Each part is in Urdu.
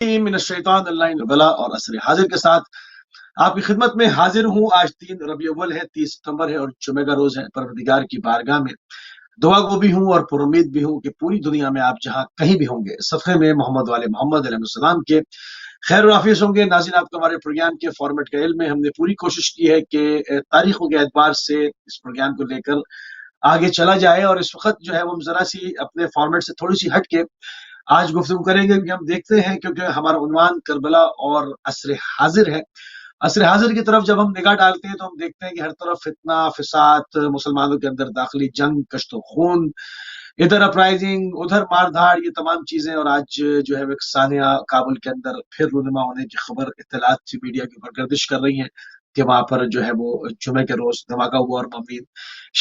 من الشیطان اللعین الرجیم اور عصر حاضر کے ساتھ آپ کی خدمت میں حاضر ہوں۔ آج 3 ربیع الاول ہے، 30 ستمبر ہے اور جمعہ کا روز ہے۔ پروردگار کی بارگاہ میں دعا گو بھی ہوں اور پر امید بھی ہوں کہ پوری دنیا میں آپ جہاں کہیں بھی ہوں گے صفحے میں محمد والے محمد علیہ السلام کے خیر و عافیت ہوں گے۔ ناظرین، آپ کو ہمارے پروگرام کے فارمیٹ کا علم ہے، ہم نے پوری کوشش کی ہے کہ تاریخوں کے اعتبار سے اس پروگرام کو لے کر آگے چلا جائے، اور اس وقت جو ہے وہ ذرا سی اپنے فارمیٹ سے تھوڑی سی ہٹ کے آج گفتگو کریں گے، کیونکہ ہم دیکھتے ہیں کیونکہ ہمارا عنوان کربلا اور عصر حاضر ہے۔ عصر حاضر کی طرف جب ہم نگاہ ڈالتے ہیں تو ہم دیکھتے ہیں کہ ہر طرف فتنہ فساد، مسلمانوں کے اندر داخلی جنگ، کشت و خون، ادھر اپرائزنگ، ادھر مار دھاڑ، یہ تمام چیزیں۔ اور آج جو ہے ایک سانحہ کابل کے اندر پھر رونما ہونے کی خبر اطلاعات سی میڈیا کے اوپر گردش کر رہی ہیں کہ وہاں پر جو ہے وہ جمعے کے روز دھماکہ ہوا اور مامین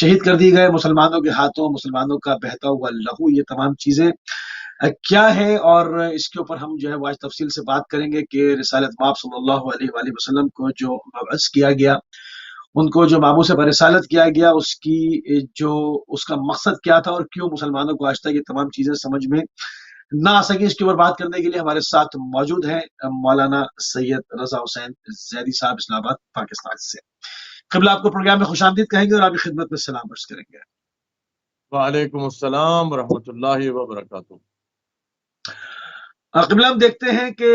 شہید کر دی گئے مسلمانوں کے ہاتھوں، مسلمانوں کا بہتا ہوا لہو، یہ تمام چیزیں کیا ہے، اور اس کے اوپر ہم جو ہے وہ آج تفصیل سے بات کریں گے کہ رسالت مآب صلی اللہ علیہ وآلہ وسلم کو جو مبعوث کیا گیا، ان کو جو مابعوث برسالت کیا گیا، اس کا مقصد کیا تھا اور کیوں مسلمانوں کو آج تک یہ تمام چیزیں سمجھ میں نہ آ سکی۔ اس کے اوپر بات کرنے کے لیے ہمارے ساتھ موجود ہیں مولانا سید رضا حسین زیدی صاحب، اسلام آباد، پاکستان سے۔ قبلہ آپ کو پروگرام میں خوش آمدید کہیں گے اور آپ کی خدمت میں سلام عرض کریں گے۔ وعلیکم السلام ورحمۃ اللہ وبرکاتہ۔ قبلہ ہم دیکھتے ہیں کہ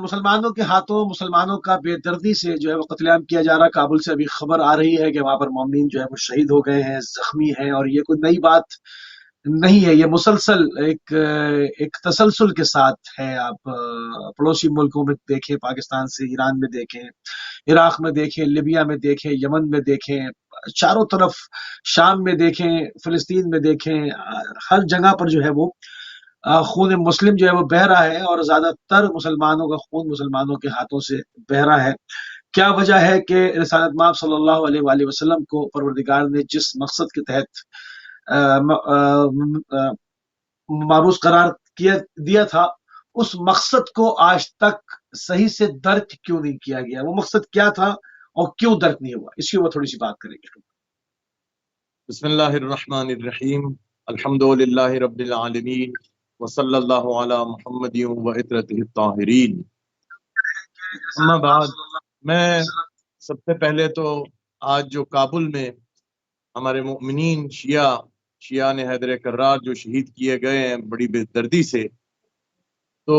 مسلمانوں کے ہاتھوں، مسلمانوں کا بے دردی سے جو ہے وہ قتل عام کیا جا رہا۔ کابل سے ابھی خبر آ رہی ہے کہ وہاں پر مومنین جو ہے وہ شہید ہو گئے ہیں، زخمی ہیں، اور یہ کوئی نئی بات نہیں ہے، یہ مسلسل ایک تسلسل کے ساتھ ہے۔ آپ پڑوسی ملکوں میں دیکھیں، پاکستان سے ایران میں دیکھیں، عراق میں دیکھیں، لیبیا میں دیکھیں، یمن میں دیکھیں، چاروں طرف شام میں دیکھیں، فلسطین میں دیکھیں، ہر جگہ پر جو ہے وہ خون مسلم جو ہے وہ بہہ رہا ہے، اور زیادہ تر مسلمانوں کا خون مسلمانوں کے ہاتھوں سے بہہ رہا ہے۔ کیا وجہ ہے کہ رسالت مآب صلی اللہ علیہ وآلہ وسلم کو پروردگار نے جس مقصد کے تحت مابعوث قرار دیا تھا، اس مقصد کو آج تک صحیح سے درک کیوں نہیں کیا گیا؟ وہ مقصد کیا تھا اور کیوں درک نہیں ہوا؟ اس کی وہ تھوڑی سی بات کریں گے۔ بسم اللہ الرحمن الرحیم، الحمدللہ رب العالمین، وصلی اللہ علی محمد وعطرتہ الطاہرین۔ اما بعد، میں سب سے پہلے تو آج جو کابل میں ہمارے مؤمنین شیعہ نے حیدر کرار جو شہید کیے گئے ہیں بڑی بے دردی سے، تو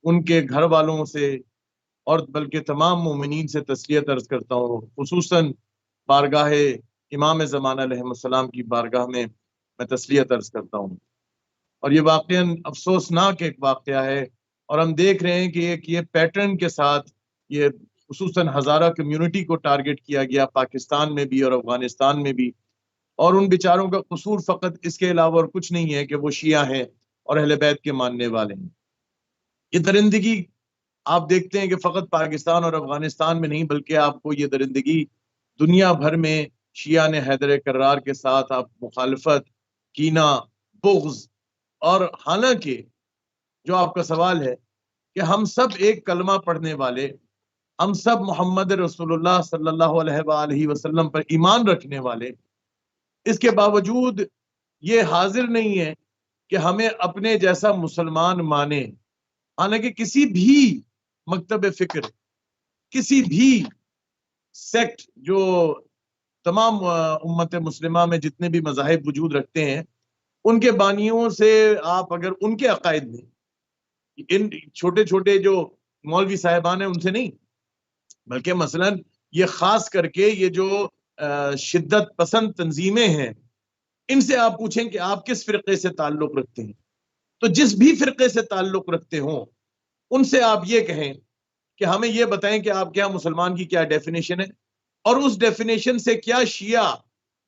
ان کے گھر والوں سے اور بلکہ تمام مومنین سے تسلیت عرض کرتا ہوں، خصوصاً بارگاہ امام زمانہ علیہ السلام کی بارگاہ میں تسلیت عرض کرتا ہوں۔ اور یہ واقعاً افسوسناک ایک واقعہ ہے، اور ہم دیکھ رہے ہیں کہ یہ پیٹرن کے ساتھ یہ خصوصاً ہزارہ کمیونٹی کو ٹارگٹ کیا گیا، پاکستان میں بھی اور افغانستان میں بھی، اور ان بیچاروں کا قصور فقط اس کے علاوہ اور کچھ نہیں ہے کہ وہ شیعہ ہیں اور اہل بیت کے ماننے والے ہیں۔ یہ درندگی آپ دیکھتے ہیں کہ فقط پاکستان اور افغانستان میں نہیں، بلکہ آپ کو یہ درندگی دنیا بھر میں شیعہ نے حیدر کرار کے ساتھ آپ مخالفت، کینہ، بغض، اور حالانکہ جو آپ کا سوال ہے کہ ہم سب ایک کلمہ پڑھنے والے، ہم سب محمد رسول اللہ صلی اللہ علیہ وآلہ وسلم پر ایمان رکھنے والے، اس کے باوجود یہ حاضر نہیں ہے کہ ہمیں اپنے جیسا مسلمان مانے۔ حالانکہ کسی بھی مکتب فکر، کسی بھی سیکٹ جو تمام امت مسلمہ میں جتنے بھی مذاہب وجود رکھتے ہیں، ان کے بانیوں سے آپ اگر ان کے عقائد میں، ان چھوٹے چھوٹے جو مولوی صاحبان ہیں ان سے نہیں، بلکہ مثلا یہ خاص کر کے یہ جو شدت پسند تنظیمیں ہیں، ان سے آپ پوچھیں کہ آپ کس فرقے سے تعلق رکھتے ہیں، تو جس بھی فرقے سے تعلق رکھتے ہوں ان سے آپ یہ کہیں کہ ہمیں یہ بتائیں کہ آپ کے یہاں مسلمان کی کیا ڈیفینیشن ہے، اور اس ڈیفینیشن سے کیا شیعہ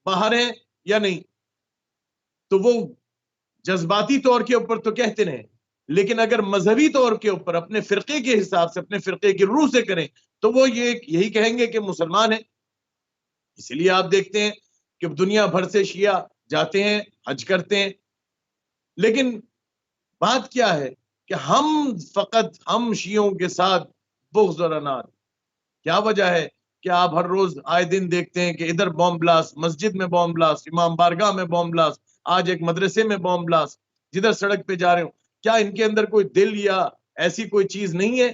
باہر ہیں یا نہیں۔ تو وہ جذباتی طور کے اوپر تو کہتے رہیں، لیکن اگر مذہبی طور کے اوپر اپنے فرقے کے حساب سے، اپنے فرقے کی روح سے کریں تو وہ یہی کہیں گے کہ مسلمان ہیں۔ اسی لیے آپ دیکھتے ہیں کہ دنیا بھر سے شیعہ جاتے ہیں، حج کرتے ہیں، لیکن بات کیا ہے کہ ہم شیعوں کے ساتھ بغض اور انار۔ کیا وجہ ہے کہ آپ ہر روز آئے دن دیکھتے ہیں کہ ادھر بوم بلاسٹ، مسجد میں بوم بلاسٹ، امام بارگاہ میں بوم بلاسٹ، آج ایک مدرسے میں بوم بلاسٹ، جدھر سڑک پہ جا رہے ہوں۔ کیا ان کے اندر کوئی دل یا ایسی کوئی چیز نہیں ہے.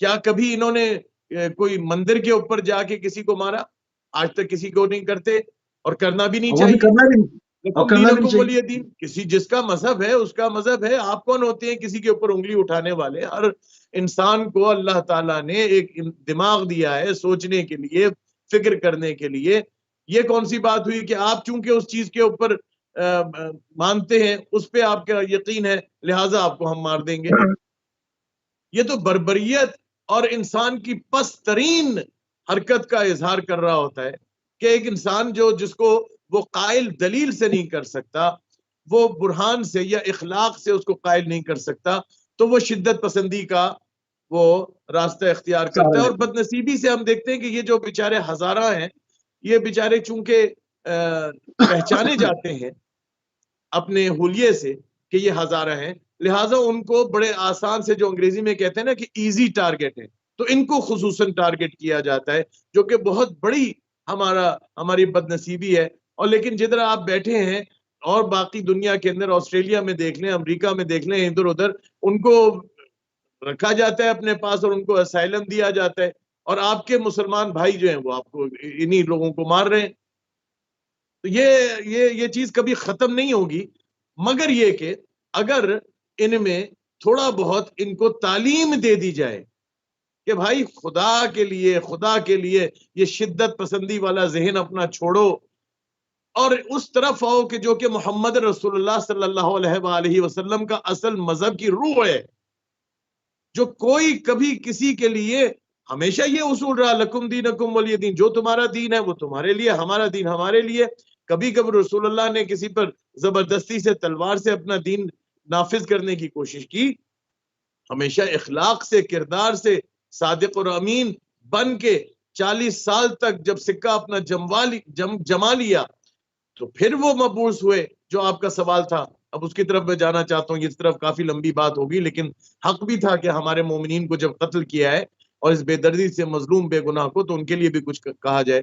کیا کبھی انہوں نے کوئی مندر کے اوپر جا کے کسی کو مارا؟ آج تک کسی کو نہیں کرتے اور کرنا بھی نہیں وہ بھی چاہیے. کرنا بھی نہیں، اور لکم کرنا بھی نہیں دینکم چاہیے. ولی دین. کسی جس کا مذہب ہے اس کا مذہب ہے. آپ کون ہوتے ہیں کسی کے اوپر انگلی اٹھانے والے؟ ہر انسان کو اللہ تعالیٰ نے ایک دماغ دیا ہے سوچنے کے لیے، فکر کرنے کے لیے. یہ کون سی بات ہوئی کہ آپ چونکہ اس چیز کے اوپر مانتے ہیں، اس پہ آپ کا یقین ہے، لہٰذا آپ کو ہم مار دیں گے؟ یہ تو بربریت اور انسان کی پست ترین حرکت کا اظہار کر رہا ہوتا ہے کہ ایک انسان جس کو وہ قائل دلیل سے نہیں کر سکتا، وہ برہان سے یا اخلاق سے اس کو قائل نہیں کر سکتا، تو وہ شدت پسندی کا وہ راستہ اختیار کرتا ہے. اور بد نصیبی سے ہم دیکھتے ہیں کہ یہ جو بیچارے ہزارہ ہیں، یہ بیچارے چونکہ پہچانے جاتے ہیں اپنے حلیے سے کہ یہ ہزارہ ہیں، لہٰذا ان کو بڑے آسان سے، جو انگریزی میں کہتے ہیں نا کہ ایزی ٹارگٹ ہے، تو ان کو خصوصاً ٹارگٹ کیا جاتا ہے، جو کہ بہت بڑی ہماری بد نصیبی ہے. اور لیکن جدھر آپ بیٹھے ہیں اور باقی دنیا کے اندر، آسٹریلیا میں دیکھ لیں، امریکہ میں دیکھ لیں، ادھر ادھر ان کو رکھا جاتا ہے اپنے پاس اور ان کو اسائلم دیا جاتا ہے، اور آپ کے مسلمان بھائی جو ہیں وہ آپ کو انہی لوگوں کو مار رہے ہیں. تو یہ چیز کبھی ختم نہیں ہوگی، مگر یہ کہ اگر ان میں تھوڑا بہت ان کو تعلیم دے دی جائے کہ بھائی خدا کے لیے یہ شدت پسندی والا ذہن اپنا چھوڑو اور اس طرف آؤ کہ جو کہ محمد رسول اللہ صلی اللہ علیہ وآلہ وسلم کا اصل مذہب کی روح ہے، جو کوئی کبھی کسی کے لیے ہمیشہ یہ اصول رہا لکم دینکم ولی دین، جو تمہارا دین ہے وہ تمہارے لیے، ہمارا دین ہمارے لیے. کبھی کبھی رسول اللہ نے کسی پر زبردستی سے تلوار سے اپنا دین نافذ کرنے کی کوشش کی. ہمیشہ اخلاق سے، کردار سے صادق اور امین بن کے 40 سال تک جب سکہ اپنا جما لیا تو پھر وہ مبعوث ہوئے. جو آپ کا سوال تھا، اب اس کی طرف میں جانا چاہتا ہوں. اس طرف کافی لمبی بات ہوگی، لیکن حق بھی تھا کہ ہمارے مومنین کو جب قتل کیا ہے اور اس بے دردی سے مظلوم بے گناہ کو، تو ان کے لیے بھی کچھ کہا جائے.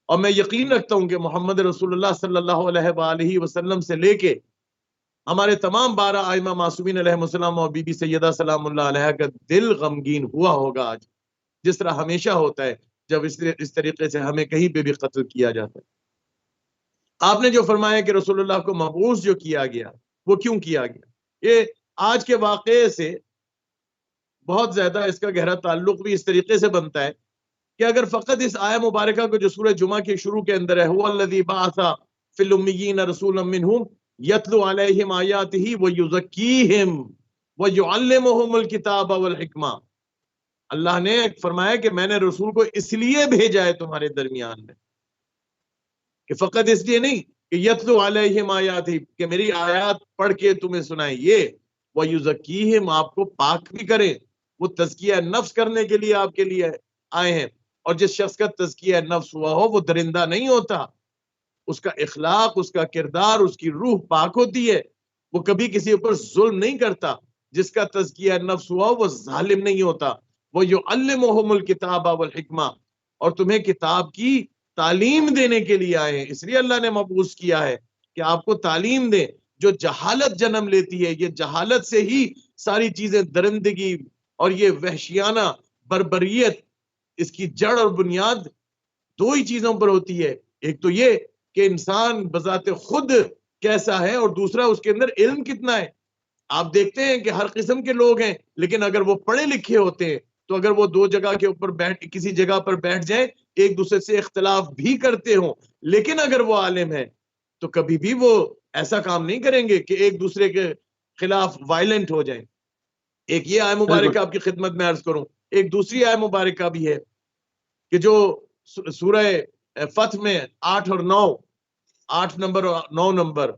اور میں یقین رکھتا ہوں کہ محمد رسول اللہ صلی اللہ علیہ وآلہ وسلم سے لے کے ہمارے تمام 12 ائمہ معصومین علیہ السلام اور بی بی سیدہ سلام اللہ علیہ کا دل غمگین ہوا ہوگا آج، جس طرح ہمیشہ ہوتا ہے جب اس طریقے سے ہمیں کہیں پہ بھی قتل کیا جاتا ہے. آپ نے جو فرمایا کہ رسول اللہ کو مبعوث جو کیا گیا، وہ کیوں کیا گیا؟ یہ آج کے واقعے سے بہت زیادہ اس کا گہرا تعلق بھی اس طریقے سے بنتا ہے کہ اگر فقط اس آیہ مبارکہ کو جو سورہ جمعہ کے شروع کے اندر ہے، هو الذی بعث فی الامیین رسولا منہم یتلو علیہم آیاتہ ویزکیہم ویعلمہم الکتاب والحکمہ، اللہ نے فرمایا کہ میں نے رسول کو اس لیے بھیجا ہے تمہارے درمیان میں، کہ فقط اس لیے نہیں کہ یتلو علیہم آیاتہ، کہ میری آیات پڑھ کے تمہیں سنائیں، یہ ویزکیہم، آپ کو پاک بھی کرے. وہ تزکیہ نفس کرنے کے لیے آپ کے لیے آئے ہیں. اور جس شخص کا تزکیہ نفس ہوا ہو وہ درندہ نہیں ہوتا، اس کا اخلاق، اس کا کردار، اس کی روح پاک ہوتی ہے، وہ کبھی کسی اوپر ظلم نہیں کرتا. جس کا تزکیہ نفس ہوا ہو وہ ظالم نہیں ہوتا. وہ یعلمہم الکتاب والحکمہ، اور تمہیں کتاب کی تعلیم دینے کے لیے آئے ہیں. اس لیے اللہ نے مبعوث کیا ہے کہ آپ کو تعلیم دیں. جو جہالت جنم لیتی ہے، یہ جہالت سے ہی ساری چیزیں، درندگی اور یہ وحشیانہ بربریت، اس کی جڑ اور بنیاد دو ہی چیزوں پر ہوتی ہے. ایک تو یہ کہ انسان بذات خود کیسا ہے، اور دوسرا اس کے اندر علم کتنا ہے. آپ دیکھتے ہیں کہ ہر قسم کے لوگ ہیں، لیکن اگر وہ پڑھے لکھے ہوتے ہیں تو اگر وہ دو جگہ کے اوپر کسی جگہ پر بیٹھ جائیں، ایک دوسرے سے اختلاف بھی کرتے ہوں، لیکن اگر وہ عالم ہے تو کبھی بھی وہ ایسا کام نہیں کریں گے کہ ایک دوسرے کے خلاف وائلنٹ ہو جائیں. ایک یہ آیہ مبارکہ آپ کی خدمت میں عرض کروں. ایک دوسری آیہ مبارکہ بھی ہے کہ جو سورہ فتح میں 8 اور 9، 8 نمبر اور 9 نمبر،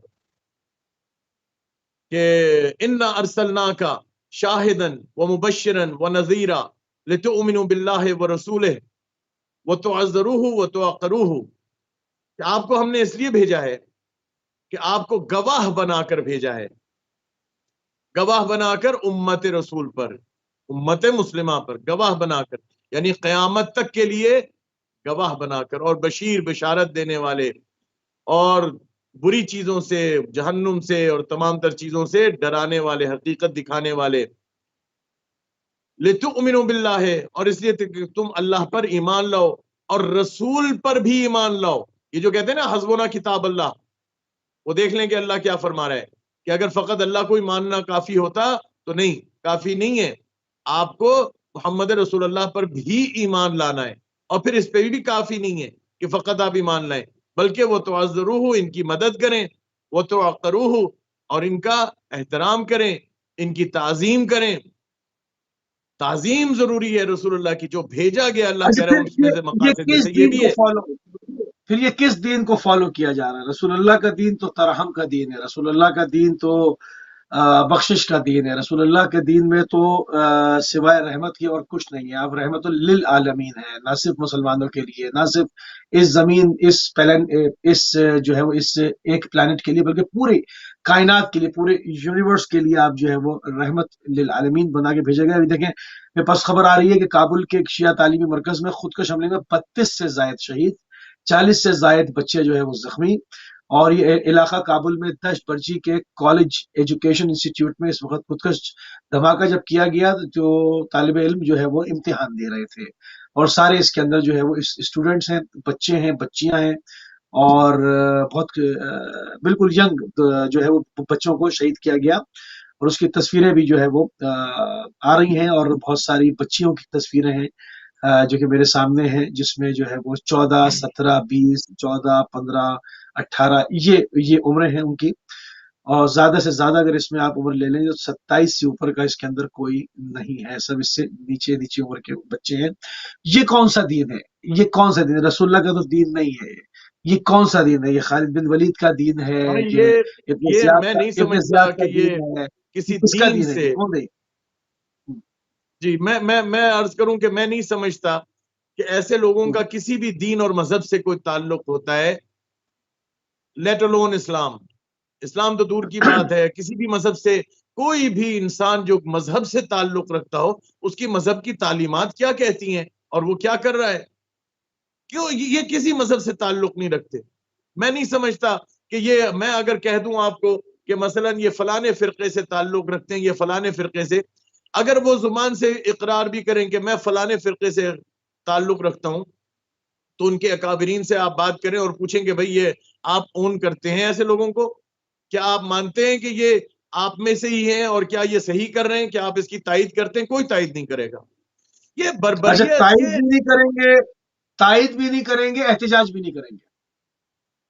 کہ اِنَّا أَرْسَلْنَاكَ شَاهِدًا وَمُبَشِّرًا وَنَذِيرًا لِتُؤْمِنُوا بِاللَّهِ وَرَسُولِهِ وَتُعَزِّرُوهُ وَتُوَقِّرُوهُ، کہ آپ کو ہم نے اس لیے بھیجا ہے کہ آپ کو گواہ بنا کر بھیجا ہے، گواہ بنا کر امت رسول پر، امت مسلمہ پر گواہ بنا کر، یعنی قیامت تک کے لیے گواہ بنا کر، اور بشیر بشارت دینے والے، اور بری چیزوں سے، جہنم سے اور تمام تر چیزوں سے ڈرانے والے، حقیقت دکھانے والے. لِتُؤْمِنُوا بِاللَّهِ، اور اس لیے کہ تم اللہ پر ایمان لاؤ اور رسول پر بھی ایمان لاؤ. یہ جو کہتے ہیں نا حسبنا کتاب اللہ، وہ دیکھ لیں کہ اللہ کیا فرما رہا ہے کہ اگر فقط اللہ کو ہی ماننا کافی ہوتا تو نہیں، کافی نہیں ہے، آپ کو محمد رسول اللہ پر بھی ایمان لانا ہے. اور پھر اس پہ بھی کافی نہیں ہے کہ فقط آپ ایمان لائیں، بلکہ وہ تعذروہ، ان کی مدد کریں، وہ توقروہ، اور ان کا احترام کریں، ان کی تعظیم کریں. تعظیم ضروری ہے رسول اللہ کی، جو بھیجا گیا اللہ کہہ رہا ہے اس میں سے یہ مقاصد میں کس سے یہ دین بھی کو ہے. فالو پھر یہ کس دین کو فالو کیا جا رہا ہے؟ رسول اللہ کا دین تو ترحم کا دین ہے، رسول اللہ کا دین تو بخشش کا دین ہے، رسول اللہ کے دین میں تو سوائے رحمت کی اور کچھ نہیں ہے. آپ رحمت للعالمین ہے، نہ صرف مسلمانوں کے لیے، نہ صرف اس زمین، اس جو ہے وہ اس ایک پلانٹ کے لیے، بلکہ پوری کائنات کے لیے، پورے یونیورس کے لیے آپ جو ہے وہ رحمت للعالمین بنا کے بھیجے گئے. ابھی دیکھیں میرے پاس خبر آ رہی ہے کہ کابل کے ایک شیعہ تعلیمی مرکز میں خودکش حملے میں 32 سے زائد شہید، 40 سے زائد بچے جو ہے وہ زخمی. اور یہ علاقہ کابل میں دشت برچی کے کالج ایجوکیشن انسٹیٹیوٹ میں اس وقت خودکش دھماکہ جب کیا گیا تو طالب علم جو ہے وہ امتحان دے رہے تھے، اور سارے اس کے اندر جو ہے وہ اسٹوڈنٹس ہیں، بچے ہیں، بچیاں ہیں، اور بہت بالکل ینگ جو ہے وہ بچوں کو شہید کیا گیا. اور اس کی تصویریں بھی جو ہے وہ آ رہی ہیں، اور بہت ساری بچیوں کی تصویریں ہیں جو کہ میرے سامنے ہیں، جس میں جو ہے وہ 14، 17، 20، 14، 15، 18 یہ عمریں ہیں ان کی. اور زیادہ سے زیادہ اگر اس میں آپ عمر لے لیں تو 27 سے اوپر کا اس کے اندر کوئی نہیں ہے، سب اس سے نیچے نیچے عمر کے بچے ہیں. یہ کون سا دین ہے؟ یہ کون سا دین ہے؟ رسول اللہ کا تو دین نہیں ہے. یہ کون سا دین ہے؟ یہ خالد بن ولید کا دین ہے کہ یہ میں نہیں ابن سمجھتا زیاد کا کہ یہ دین ہے؟ کسی کس کا دین دین ہے؟ سے، یہ کون ہے؟ جی میں عرض کروں کہ میں نہیں سمجھتا کہ ایسے لوگوں کا کسی بھی دین اور مذہب سے کوئی تعلق ہوتا ہے، لیٹ الون اسلام. اسلام تو دور کی بات ہے، کسی بھی مذہب سے کوئی بھی انسان جو مذہب سے تعلق رکھتا ہو، اس کی مذہب کی تعلیمات کیا کہتی ہیں اور وہ کیا کر رہا ہے، کیوں یہ کسی مذہب سے تعلق نہیں رکھتے. میں نہیں سمجھتا کہ یہ میں اگر کہہ دوں آپ کو کہ مثلا یہ فلانے فرقے سے تعلق رکھتے ہیں، یہ فلانے فرقے سے، اگر وہ زبان سے اقرار بھی کریں کہ میں فلانے فرقے سے تعلق رکھتا ہوں، تو ان کے اکابرین سے آپ بات کریں اور پوچھیں کہ بھئی یہ آپ اون کرتے ہیں ایسے لوگوں کو؟ کیا آپ مانتے ہیں کہ یہ آپ میں سے ہی ہیں اور کیا یہ صحیح کر رہے ہیں؟ کیا آپ اس کی تائید کرتے ہیں؟ کوئی تائید نہیں کرے گا. یہ اچھا، بربریت، تائید بھی نہیں کریں گے، تائید بھی نہیں کریں گے، احتجاج بھی نہیں کریں گے.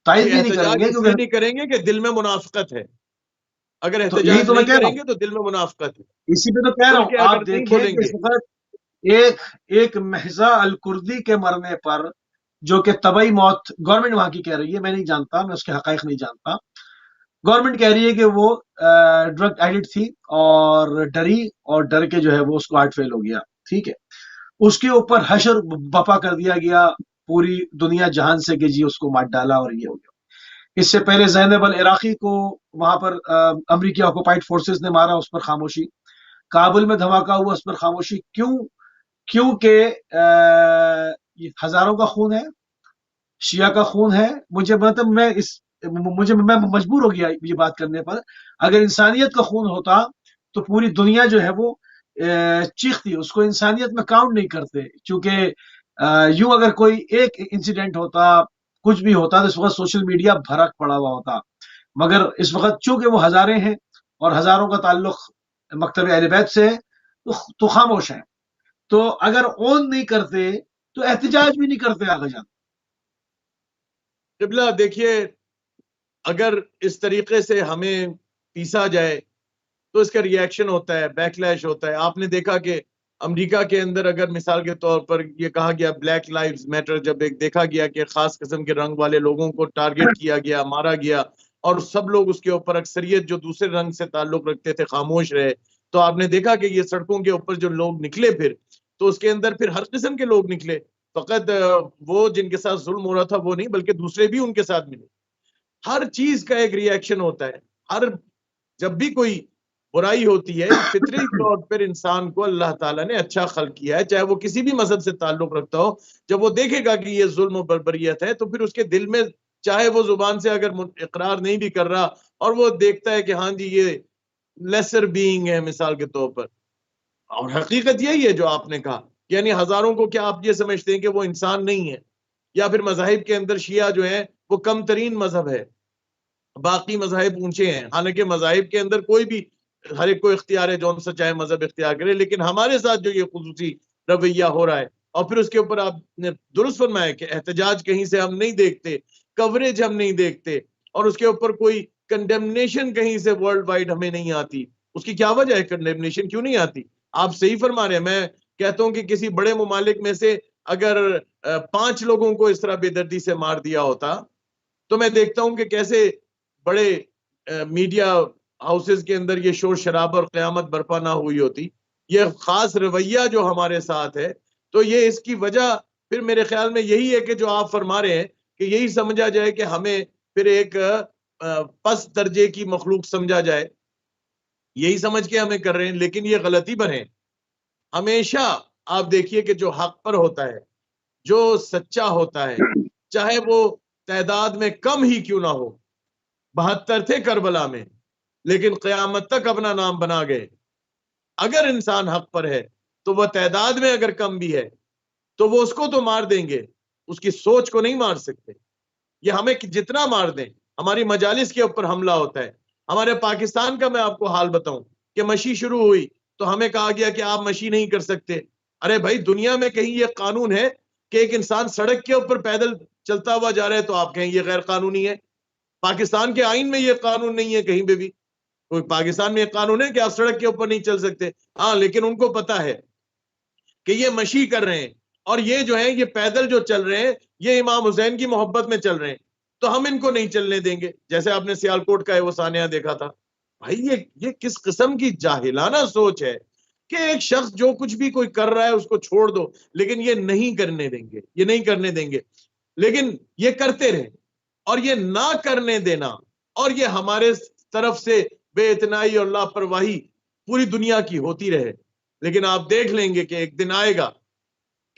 تائید یہ بھی نہیں کریں احتجاج گے اس لیے کیونکہ نہیں کریں گے کہ دل میں منافقت ہے. اگر تو یہی احتجاج تو میں نہیں کہہ رہا کریں ہوں، گے تو دل میں منافقت ہے. اسی پہ تو کہہ رہا کھل ہوں. کے آپ اگر نہیں دیکھیں بولیں کہ گے، اس وقت ایک محضہ الکردی کے مرنے پر، جو کہ طبعی موت گورنمنٹ وہاں کی کہہ رہی ہے، میں نہیں جانتا، میں اس کے حقائق نہیں جانتا، گورنمنٹ کہہ رہی ہے کہ وہ ڈرگ ایڈکٹ تھی اور ڈری، اور ڈر کے جو ہے وہ اس کو ہارٹ فیل ہو گیا. ٹھیک ہے، اس کے اوپر حشر بپا کر دیا گیا پوری دنیا جہان سے کہ جی اس کو مار ڈالا اور یہ ہو گیا. اس سے پہلے زینب العراقی کو وہاں پر امریکی آکوپائڈ فورسز نے مارا، اس پر خاموشی. کابل میں دھماکہ ہوا، اس پر خاموشی. کیونکہ یہ ہزاروں کا خون ہے، شیعہ کا خون ہے. مجھے مجبور ہو گیا یہ بات کرنے پر. اگر انسانیت کا خون ہوتا تو پوری دنیا جو ہے وہ چیختی. اس کو انسانیت میں کاؤنٹ نہیں کرتے، چونکہ یوں اگر کوئی ایک انسیڈنٹ ہوتا، کچھ بھی ہوتا، تو اس وقت سوشل میڈیا بھرک پڑا ہوا ہوتا. مگر اس وقت چونکہ وہ ہزاریں ہیں اور ہزاروں کا تعلق مکتب اہل بیت سے ہے تو خاموش ہیں. تو اگر اون نہیں کرتے تو احتجاج بھی نہیں کرتے. آگے جان قبلہ دیکھیے، اگر اس طریقے سے ہمیں پیسا جائے تو اس کا ری ایکشن ہوتا ہے، بیک لیش ہوتا ہے. آپ نے دیکھا کہ امریکہ کے اندر اگر مثال کے طور پر یہ کہا گیا بلیک لائیوز میٹر، جب ایک دیکھا گیا کہ خاص قسم کے رنگ والے لوگوں کو ٹارگٹ کیا گیا، مارا گیا، اور سب لوگ اس کے اوپر، اکثریت جو دوسرے رنگ سے تعلق رکھتے تھے، خاموش رہے، تو آپ نے دیکھا کہ یہ سڑکوں کے اوپر جو لوگ نکلے پھر، تو اس کے اندر پھر ہر قسم کے لوگ نکلے. فقط وہ جن کے ساتھ ظلم ہو رہا تھا وہ نہیں، بلکہ دوسرے بھی ان کے ساتھ ملے. ہر چیز کا ایک ری ایکشن ہوتا ہے. جب بھی کوئی برائی ہوتی ہے، فطری طور پر انسان کو اللہ تعالیٰ نے اچھا خلق کیا ہے، چاہے وہ کسی بھی مذہب سے تعلق رکھتا ہو. جب وہ دیکھے گا کہ یہ ظلم و بربریت ہے تو پھر اس کے دل میں، چاہے وہ زبان سے اگر اقرار نہیں بھی کر رہا، اور وہ دیکھتا ہے کہ ہاں جی یہ لیسر بینگ ہے مثال کے طور پر، اور حقیقت یہی ہے جو آپ نے کہا، یعنی ہزاروں کو کیا آپ یہ سمجھتے ہیں کہ وہ انسان نہیں ہے؟ یا پھر مذاہب کے اندر شیعہ جو ہیں وہ کم ترین مذہب ہے، باقی مذاہب اونچے ہیں؟ حالانکہ مذاہب کے اندر کوئی بھی، ہر ایک کو اختیار ہے جون سا چاہے مذہب اختیار کرے، لیکن ہمارے ساتھ جو یہ خصوصی رویہ ہو رہا ہے، اور پھر اس کے اوپر آپ نے درست فرمایا کہ احتجاج کہیں سے ہم نہیں دیکھتے، کوریج ہم نہیں دیکھتے، اور اس کے اوپر کوئی کنڈیمنیشن کہیں سے ورلڈ وائڈ ہمیں نہیں آتی۔ اس کی کیا وجہ ہے؟ کنڈیمنیشن کیوں نہیں آتی؟ آپ صحیح فرما رہے ہیں۔ میں کہتا ہوں کہ کسی بڑے ممالک میں سے اگر 5 لوگوں کو اس طرح بے دردی سے مار دیا ہوتا، تو میں دیکھتا ہوں کہ کیسے بڑے میڈیا ہاؤسز کے اندر یہ شور شرابہ اور قیامت برپا نہ ہوئی ہوتی۔ یہ خاص رویہ جو ہمارے ساتھ ہے، تو یہ اس کی وجہ پھر میرے خیال میں یہی ہے کہ جو آپ فرما رہے ہیں کہ یہی سمجھا جائے کہ ہمیں پھر ایک پس درجے کی مخلوق سمجھا جائے، یہی سمجھ کے ہمیں کر رہے ہیں، لیکن یہ غلطی پر ہے۔ ہمیشہ آپ دیکھیے کہ جو حق پر ہوتا ہے، جو سچا ہوتا ہے، چاہے وہ تعداد میں کم ہی کیوں نہ ہو، 72 تھے کربلا میں لیکن قیامت تک اپنا نام بنا گئے۔ اگر انسان حق پر ہے تو وہ تعداد میں اگر کم بھی ہے تو وہ اس کو تو مار دیں گے، اس کی سوچ کو نہیں مار سکتے۔ یہ ہمیں جتنا مار دیں، ہماری مجالس کے اوپر حملہ ہوتا ہے۔ ہمارے پاکستان کا میں آپ کو حال بتاؤں کہ مشی شروع ہوئی تو ہمیں کہا گیا کہ آپ مشی نہیں کر سکتے۔ ارے بھائی، دنیا میں کہیں یہ قانون ہے کہ ایک انسان سڑک کے اوپر پیدل چلتا ہوا جا رہا ہے تو آپ کہیں یہ غیر قانونی ہے؟ پاکستان کے آئین میں یہ قانون نہیں ہے کہیں پہ بھی۔ کوئی پاکستان میں یہ قانون ہے کہ آپ سڑک کے اوپر نہیں چل سکتے؟ ہاں، لیکن ان کو پتا ہے کہ یہ مشی کر رہے ہیں، اور یہ جو ہیں یہ پیدل جو چل رہے ہیں یہ امام حسین کی محبت میں چل رہے ہیں، تو ہم ان کو نہیں چلنے دیں گے۔ جیسے آپ نے سیالکوٹ کا وہ سانحہ دیکھا تھا۔ بھائی یہ کس قسم کی جاہلانہ سوچ ہے کہ ایک شخص جو کچھ بھی کوئی کر رہا ہے اس کو چھوڑ دو، لیکن یہ نہیں کرنے دیں گے، یہ نہیں کرنے دیں گے۔ لیکن یہ کرتے رہے، اور یہ نہ کرنے دینا اور یہ ہمارے طرف سے بے اتنائی اور لاپرواہی پوری دنیا کی ہوتی رہے۔ لیکن آپ دیکھ لیں گے کہ ایک دن آئے گا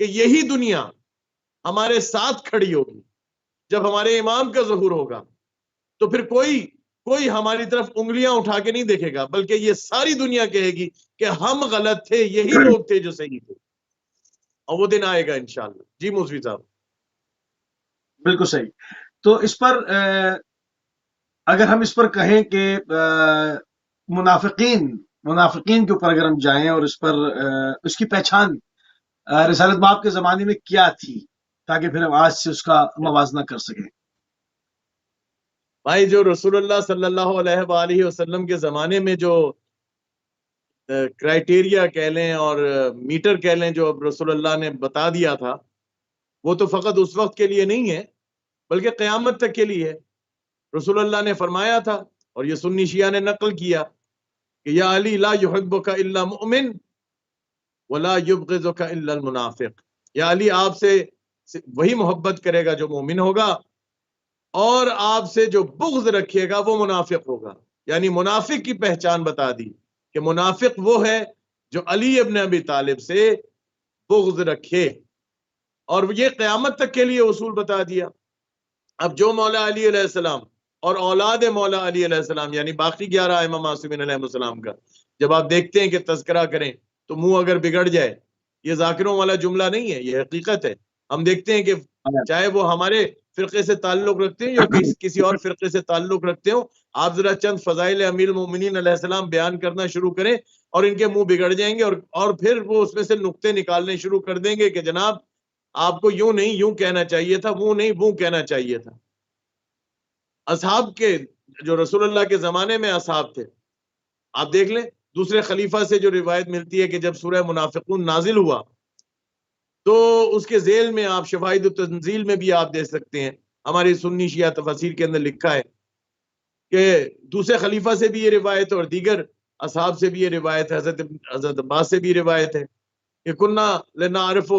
کہ یہی دنیا ہمارے ساتھ کھڑی ہوگی۔ جب ہمارے امام کا ظہور ہوگا تو پھر کوئی ہماری طرف انگلیاں اٹھا کے نہیں دیکھے گا، بلکہ یہ ساری دنیا کہے گی کہ ہم غلط تھے، یہی لوگ تھے جو صحیح تھے، اور وہ دن آئے گا انشاءاللہ۔ جی موسوی صاحب۔ بالکل صحیح۔ تو اس پر اگر ہم اس پر کہیں کہ منافقین کے اوپر اگر ہم جائیں اور اس پر اس کی پہچان رسالت باب کے زمانے میں کیا تھی، تاکہ پھر ہم آج سے اس کا موازنہ کر سکیں۔ بھائی، جو رسول اللہ صلی اللہ علیہ وآلہ وسلم کے زمانے میں جو کرائٹیریا کہہ لیں اور میٹر کہہ لیں جو رسول اللہ نے بتا دیا تھا، وہ تو فقط اس وقت کے لیے نہیں ہے بلکہ قیامت تک کے لیے ہے۔ رسول اللہ نے فرمایا تھا، اور یہ سنی شیعہ نے نقل کیا کہ یا علی لا یحبک الا مؤمن ولا یبغضک الا المنافق۔ یا علی، آپ سے وہی محبت کرے گا جو مومن ہوگا، اور آپ سے جو بغض رکھے گا وہ منافق ہوگا۔ یعنی منافق کی پہچان بتا دی کہ منافق وہ ہے جو علی ابن ابی طالب سے بغض رکھے، اور یہ قیامت تک کے لیے اصول بتا دیا۔ اب جو مولا علی علیہ السلام اور اولاد مولا علی علیہ السلام، یعنی باقی 11 ائمہ معصومین علیہ السلام کا جب آپ دیکھتے ہیں کہ تذکرہ کریں تو منہ اگر بگڑ جائے، یہ ذاکروں والا جملہ نہیں ہے، یہ حقیقت ہے۔ ہم دیکھتے ہیں کہ چاہے وہ ہمارے فرقے سے تعلق رکھتے ہیں یا کسی اور فرقے سے تعلق رکھتے ہوں، آپ ذرا چند فضائل امیر المومنین علیہ السلام بیان کرنا شروع کریں اور ان کے منہ بگڑ جائیں گے، اور پھر وہ اس میں سے نقطے نکالنے شروع کر دیں گے کہ جناب آپ کو یوں نہیں یوں کہنا چاہیے تھا، وہ نہیں وہ کہنا چاہیے تھا۔ اصحاب کے جو رسول اللہ کے زمانے میں اصحاب تھے، آپ دیکھ لیں دوسرے خلیفہ سے جو روایت ملتی ہے کہ جب سورہ منافقون نازل ہوا تو اس کے ذیل میں آپ شواہد التنزیل میں بھی آپ دیکھ سکتے ہیں، ہماری سنی شیعہ تفاسیر کے اندر لکھا ہے کہ دوسرے خلیفہ سے بھی یہ روایت ہے اور دیگر اصحاب سے بھی یہ روایت ہے، حضرت عباس سے بھی روایت ہے کہ کننا لنعرف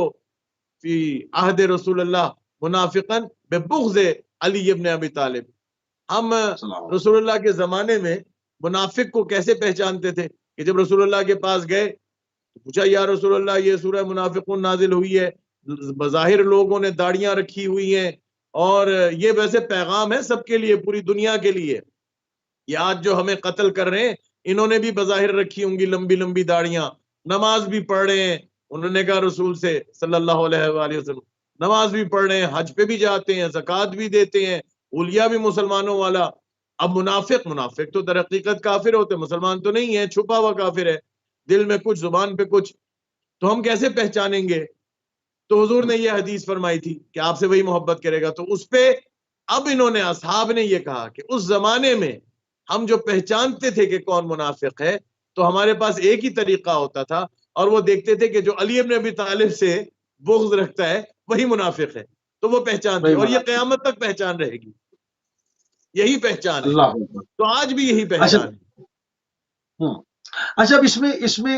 فی عہد رسول اللہ منافقا ببغض علی ابن ابی طالب۔ ہم رسول اللہ کے زمانے میں منافق کو کیسے پہچانتے تھے کہ جب رسول اللہ کے پاس گئے تو پوچھا یا رسول اللہ یہ سورہ منافقون نازل ہوئی ہے، بظاہر لوگوں نے داڑیاں رکھی ہوئی ہیں، اور یہ ویسے پیغام ہے سب کے لیے، پوری دنیا کے لیے۔ یہ آج جو ہمیں قتل کر رہے ہیں انہوں نے بھی بظاہر رکھی ہوں گی لمبی لمبی داڑیاں، نماز بھی پڑھ رہے ہیں، انہوں نے کہا رسول سے صلی اللہ علیہ وآلہ وسلم، نماز بھی پڑھ رہے ہیں، حج پہ بھی جاتے ہیں، زکوٰۃ بھی دیتے ہیں، اولیاء بھی مسلمانوں والا۔ اب منافق تو در حقیقت کافر ہوتے، مسلمان تو نہیں ہے، چھپا ہوا کافر ہے، دل میں کچھ زبان پہ کچھ، تو ہم کیسے پہچانیں گے؟ تو حضور نے یہ حدیث فرمائی تھی کہ آپ سے وہی محبت کرے گا، تو اس پہ اب انہوں نے اصحاب نے یہ کہا کہ اس زمانے میں ہم جو پہچانتے تھے کہ کون منافق ہے تو ہمارے پاس ایک ہی طریقہ ہوتا تھا، اور وہ دیکھتے تھے کہ جو علی ابن ابی طالب سے بغض رکھتا ہے وہی منافق ہے، تو وہ پہچان تھی، وہی اور یہ منافق۔ قیامت تک پہچان رہے گی، یہی پہچان ہے، اللہ اکبر۔ تو آج بھی یہی اچھا پہچان ہے۔ اچھا، اب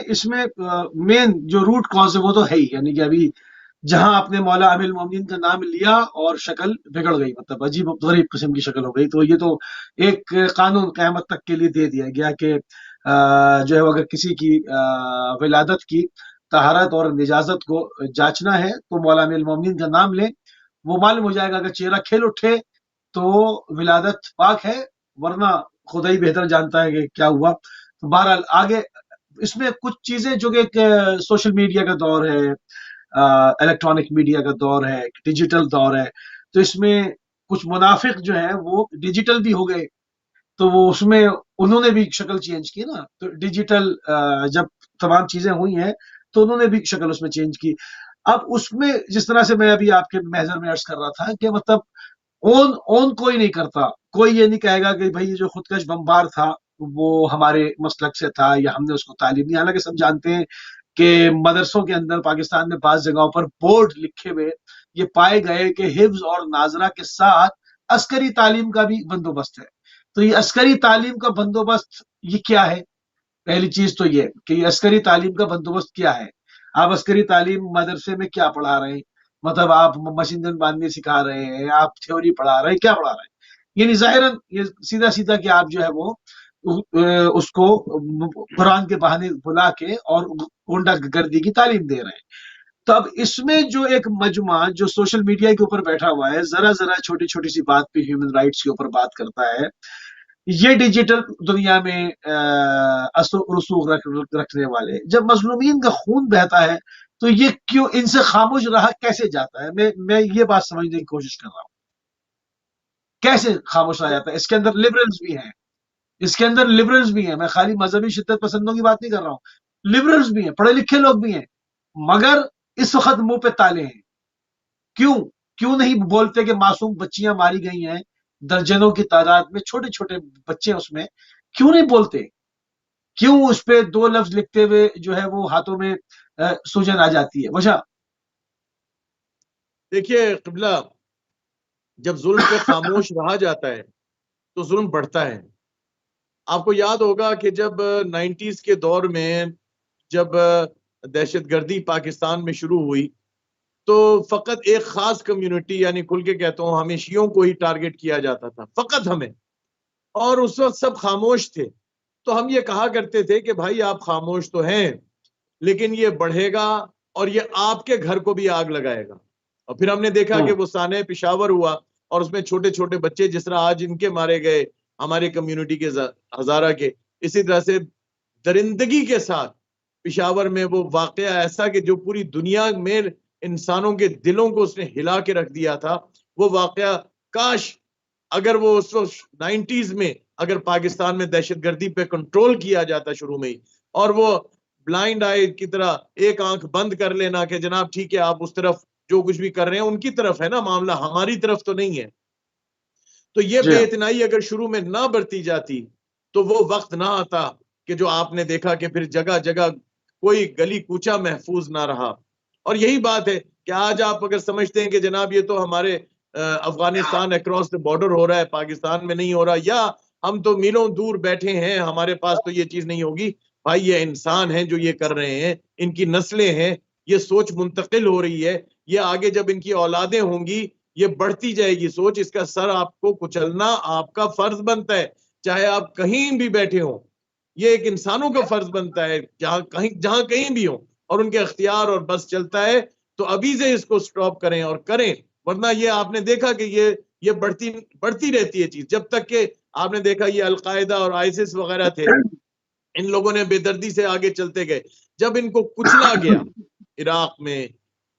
اس میں مین جو روٹ کاز ہے وہ تو ہے ہی، یعنی کہ ابھی جہاں آپ نے مولا امیر المومنین کا نام لیا اور شکل بگڑ گئی، مطلب عجیب و غریب قسم کی شکل ہو گئی، تو یہ تو ایک قانون قیامت تک کے لیے دے دیا گیا کہ جو ہے اگر کسی کی ولادت کی طہارت اور نجازت کو جانچنا ہے تو مولا امیر المومنین کا نام لیں، وہ معلوم ہو جائے گا۔ اگر چہرہ کھل اٹھے تو ولادت پاک ہے، ورنہ خدا ہی بہتر جانتا ہے کہ کیا ہوا۔ تو بہرحال آگے اس میں کچھ چیزیں جو کہ ایک سوشل میڈیا کا دور ہے، الیکٹرانک میڈیا کا دور ہے، ڈیجیٹل دور ہے، تو اس میں کچھ منافق جو ہیں وہ ڈیجیٹل بھی ہو گئے، تو وہ اس میں انہوں نے بھی شکل چینج کی نا، تو ڈیجیٹل جب تمام چیزیں ہوئی ہیں تو انہوں نے بھی شکل اس میں چینج کی۔ اب اس میں جس طرح سے میں ابھی آپ کے محضر میں عرض کر رہا تھا کہ مطلب اون کوئی نہیں کرتا، کوئی یہ نہیں کہے گا کہ بھائی جو خودکش بمبار تھا وہ ہمارے مسلک سے تھا یا ہم نے اس کو تعلیم دی، حالانکہ سب جانتے ہیں کہ مدرسوں کے اندر پاکستان میں بعض جگہوں پر بورڈ لکھے ہوئے یہ پائے گئے کہ حفظ اور ناظرہ کے ساتھ عسکری تعلیم کا بھی بندوبست ہے۔ تو یہ عسکری تعلیم کا بندوبست یہ کیا ہے؟ پہلی چیز تو یہ کہ یہ عسکری تعلیم کا بندوبست کیا ہے؟ آپ عسکری تعلیم مدرسے میں کیا پڑھا رہے ہیں؟ مطلب آپ مشین گن باندھنے سکھا رہے ہیں، آپ تھیوری پڑھا رہے ہیں، کیا پڑھا رہے ہیں؟ یعنی ظاہراً یہ سیدھا سیدھا کہ آپ جو ہے وہ اس کو قرآن کے بہانے بلا کے اور گنڈا گردی کی تعلیم دے رہے ہیں۔ تو اب اس میں جو ایک مجمع جو سوشل میڈیا کے اوپر بیٹھا ہوا ہے، ذرا ذرا چھوٹی چھوٹی سی بات پہ ہیومن رائٹس کے اوپر بات کرتا ہے، یہ ڈیجیٹل دنیا میں اثر و رسوخ رکھنے والے، جب مظلومین کا خون بہتا ہے تو یہ کیوں ان سے خاموش رہا کیسے جاتا ہے؟ میں یہ بات سمجھنے کی کوشش کر رہا ہوں، کیسے خاموش رہا جاتا ہے؟ اس کے اندر لبرلز بھی ہیں، اس کے اندر لبرلز بھی ہیں، میں خالی مذہبی شدت پسندوں کی بات نہیں کر رہا ہوں، لبرلز بھی ہیں، پڑھے لکھے لوگ بھی ہیں، مگر اس وقت منہ پہ تالے ہیں۔ کیوں نہیں بولتے کہ معصوم بچیاں ماری گئی ہیں درجنوں کی تعداد میں، چھوٹے چھوٹے بچے اس میں، کیوں نہیں بولتے؟ کیوں اس پہ دو لفظ لکھتے ہوئے جو ہے وہ ہاتھوں میں سوجن آ جاتی ہے؟ وجہ دیکھیے قبلہ، جب ظلم پہ خاموش رہا جاتا ہے تو ظلم بڑھتا ہے۔ آپ کو یاد ہوگا کہ جب 90s کے دور میں جب دہشت گردی پاکستان میں شروع ہوئی تو فقط ایک خاص کمیونٹی، یعنی کھل کے کہتا ہوں ہمیں شیعوں کو ہی ٹارگٹ کیا جاتا تھا، فقط ہمیں، اور اس وقت سب خاموش تھے۔ تو ہم یہ کہا کرتے تھے کہ بھائی آپ خاموش تو ہیں لیکن یہ بڑھے گا اور یہ آپ کے گھر کو بھی آگ لگائے گا۔ اور پھر ہم نے دیکھا کہ وہ سانحہ پشاور ہوا اور اس میں چھوٹے چھوٹے بچے جس طرح آج ان کے مارے گئے ہمارے کمیونٹی کے ہزارہ کے، اسی طرح سے درندگی کے ساتھ پشاور میں وہ واقعہ ایسا کہ جو پوری دنیا میں انسانوں کے دلوں کو اس نے ہلا کے رکھ دیا تھا، وہ واقعہ کاش اگر وہ اس وقت 90s میں اگر پاکستان میں دہشت گردی پہ کنٹرول کیا جاتا شروع میں ہی، اور وہ بلائنڈ آئی کی طرح ایک آنکھ بند کر لینا کہ جناب ٹھیک ہے آپ اس طرف جو کچھ بھی کر رہے ہیں ان کی طرف ہے نا معاملہ، ہماری طرف تو نہیں ہے، تو یہ بے اتنائی اگر شروع میں نہ برتی جاتی تو وہ وقت نہ آتا کہ جو آپ نے دیکھا کہ پھر جگہ جگہ کوئی گلی کوچہ محفوظ نہ رہا۔ اور یہی بات ہے کہ آج آپ اگر سمجھتے ہیں کہ جناب یہ تو ہمارے افغانستان اکراس دا بارڈر ہو رہا ہے، پاکستان میں نہیں ہو رہا، یا ہم تو میلوں دور بیٹھے ہیں ہمارے پاس تو یہ چیز نہیں ہوگی، بھائی یہ انسان ہیں جو یہ کر رہے ہیں، ان کی نسلیں ہیں، یہ سوچ منتقل ہو رہی ہے، یہ آگے جب ان کی اولادیں ہوں گی یہ بڑھتی جائے گی سوچ، اس کا سر آپ کو کچلنا آپ کا فرض بنتا ہے، چاہے آپ کہیں بھی بیٹھے ہوں، یہ ایک انسانوں کا فرض بنتا ہے جہاں کہیں بھی ہوں اور ان کے اختیار اور بس چلتا ہے تو ابھی سے اس کو سٹاپ کریں اور کریں، ورنہ یہ آپ نے دیکھا کہ یہ بڑھتی رہتی ہے چیز، جب تک کہ آپ نے دیکھا یہ القاعدہ اور آئیسس وغیرہ تھے، ان لوگوں نے بے دردی سے آگے چلتے گئے، جب ان کو کچلا گیا عراق میں،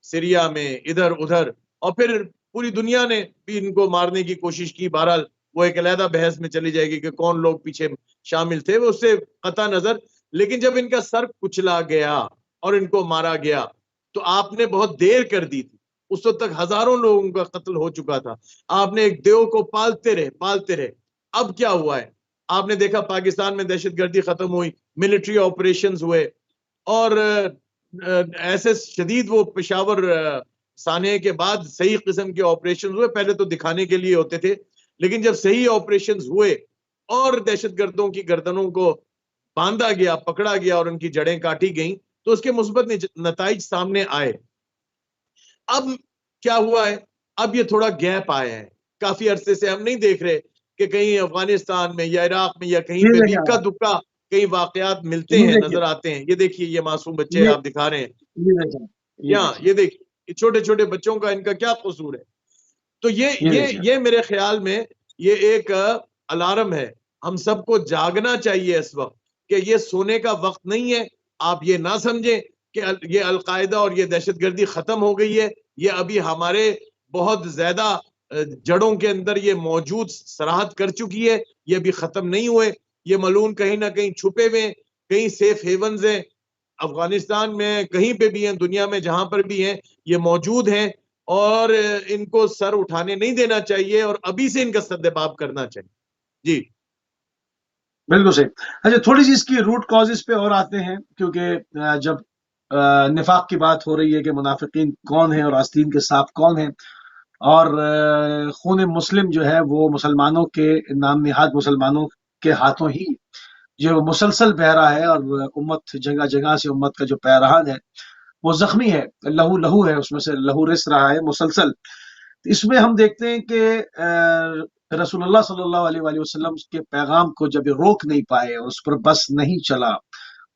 سیریا میں، ادھر ادھر، اور پھر پوری دنیا نے بھی ان کو مارنے کی کوشش کی، بہرحال وہ ایک علیحدہ بحث میں چلی جائے گی کہ کون لوگ پیچھے شامل تھے، وہ اس سے قطع نظر، لیکن جب ان کا سر کچلا گیا اور ان کو مارا گیا تو آپ نے بہت دیر کر دی تھی، اس وقت تک ہزاروں لوگوں کا قتل ہو چکا تھا، آپ نے ایک دیو کو پالتے رہے. اب کیا ہوا ہے؟ آپ نے دیکھا پاکستان میں دہشت گردی ختم ہوئی، ملٹری آپریشنز ہوئے، اور ایسے شدید وہ پشاور سانحے کے بعد صحیح قسم کے آپریشنز ہوئے، پہلے تو دکھانے کے لیے ہوتے تھے، لیکن جب صحیح آپریشنز ہوئے اور دہشت گردوں کی گردنوں کو باندھا گیا، پکڑا گیا اور ان کی جڑیں کاٹی گئیں تو اس کے مثبت نتائج سامنے آئے. اب کیا ہوا ہے؟ اب یہ تھوڑا گیپ آیا ہے، کافی عرصے سے ہم نہیں دیکھ رہے کہ کہیں افغانستان میں یا عراق میں یا کہیں پہ بھی اکا دکا کئی واقعات ملتے ہیں، نظر آتے ہیں. یہ دیکھیے یہ معصوم بچے آپ دکھا رہے ہیں یہاں، یہ دیکھیے چھوٹے چھوٹے بچوں کا ان کا کیا قصور ہے. تو یہ میرے خیال میں یہ ایک الارم ہے، ہم سب کو جاگنا چاہیے اس وقت کہ یہ سونے کا وقت نہیں ہے. آپ یہ نہ سمجھیں کہ یہ القاعدہ اور یہ دہشت گردی ختم ہو گئی ہے، یہ ابھی ہمارے بہت زیادہ جڑوں کے اندر یہ موجود سراحت کر چکی ہے، یہ ابھی ختم نہیں ہوئے. یہ ملعون کہیں نہ کہیں چھپے ہوئے، کہیں سیف ہیونز ہیں، افغانستان میں کہیں پہ بھی ہیں، دنیا میں جہاں پر بھی ہیں یہ موجود ہیں، اور ان کو سر اٹھانے نہیں دینا چاہیے اور ابھی سے ان کا سدباب کرنا چاہیے. جی بالکل صحیح. اچھا تھوڑی سی اس کی روٹ کازز پہ اور آتے ہیں، کیونکہ جب نفاق کی بات ہو رہی ہے کہ منافقین کون ہیں اور آستین کے سانپ کون ہیں، اور خون مسلم جو ہے وہ مسلمانوں کے نام نہاد مسلمانوں کے ہاتھوں ہی جو مسلسل بہ رہا ہے، اور امت جگہ جگہ سے امت کا جو پیراہن ہے وہ زخمی ہے، لہو لہو ہے، اس میں سے لہو رس رہا ہے مسلسل. اس میں ہم دیکھتے ہیں کہ رسول اللہ صلی اللہ علیہ وآلہ وسلم کے پیغام کو جب یہ روک نہیں پائے اور اس پر بس نہیں چلا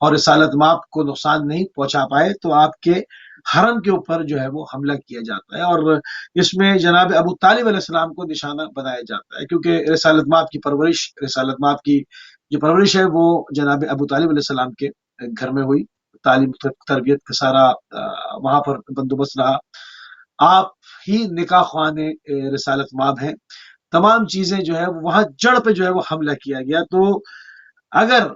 اور رسالت مآب کو نقصان نہیں پہنچا پائے، تو آپ کے حرم کے اوپر جو ہے وہ حملہ کیا جاتا ہے، اور اس میں جناب ابو طالب علیہ السلام کو نشانہ بنایا جاتا ہے، کیونکہ رسالت مآب کی پرورش، رسالت مآب کی جو پرورش ہے وہ جناب ابو طالب علیہ السلام کے گھر میں ہوئی، تعلیم تربیت کا سارا وہاں پر بندوبست رہا. آپ ہی نکاح خوان رسالت مآب ہیں، تمام چیزیں جو ہے وہاں جڑ پہ جو ہے وہ حملہ کیا گیا. تو اگر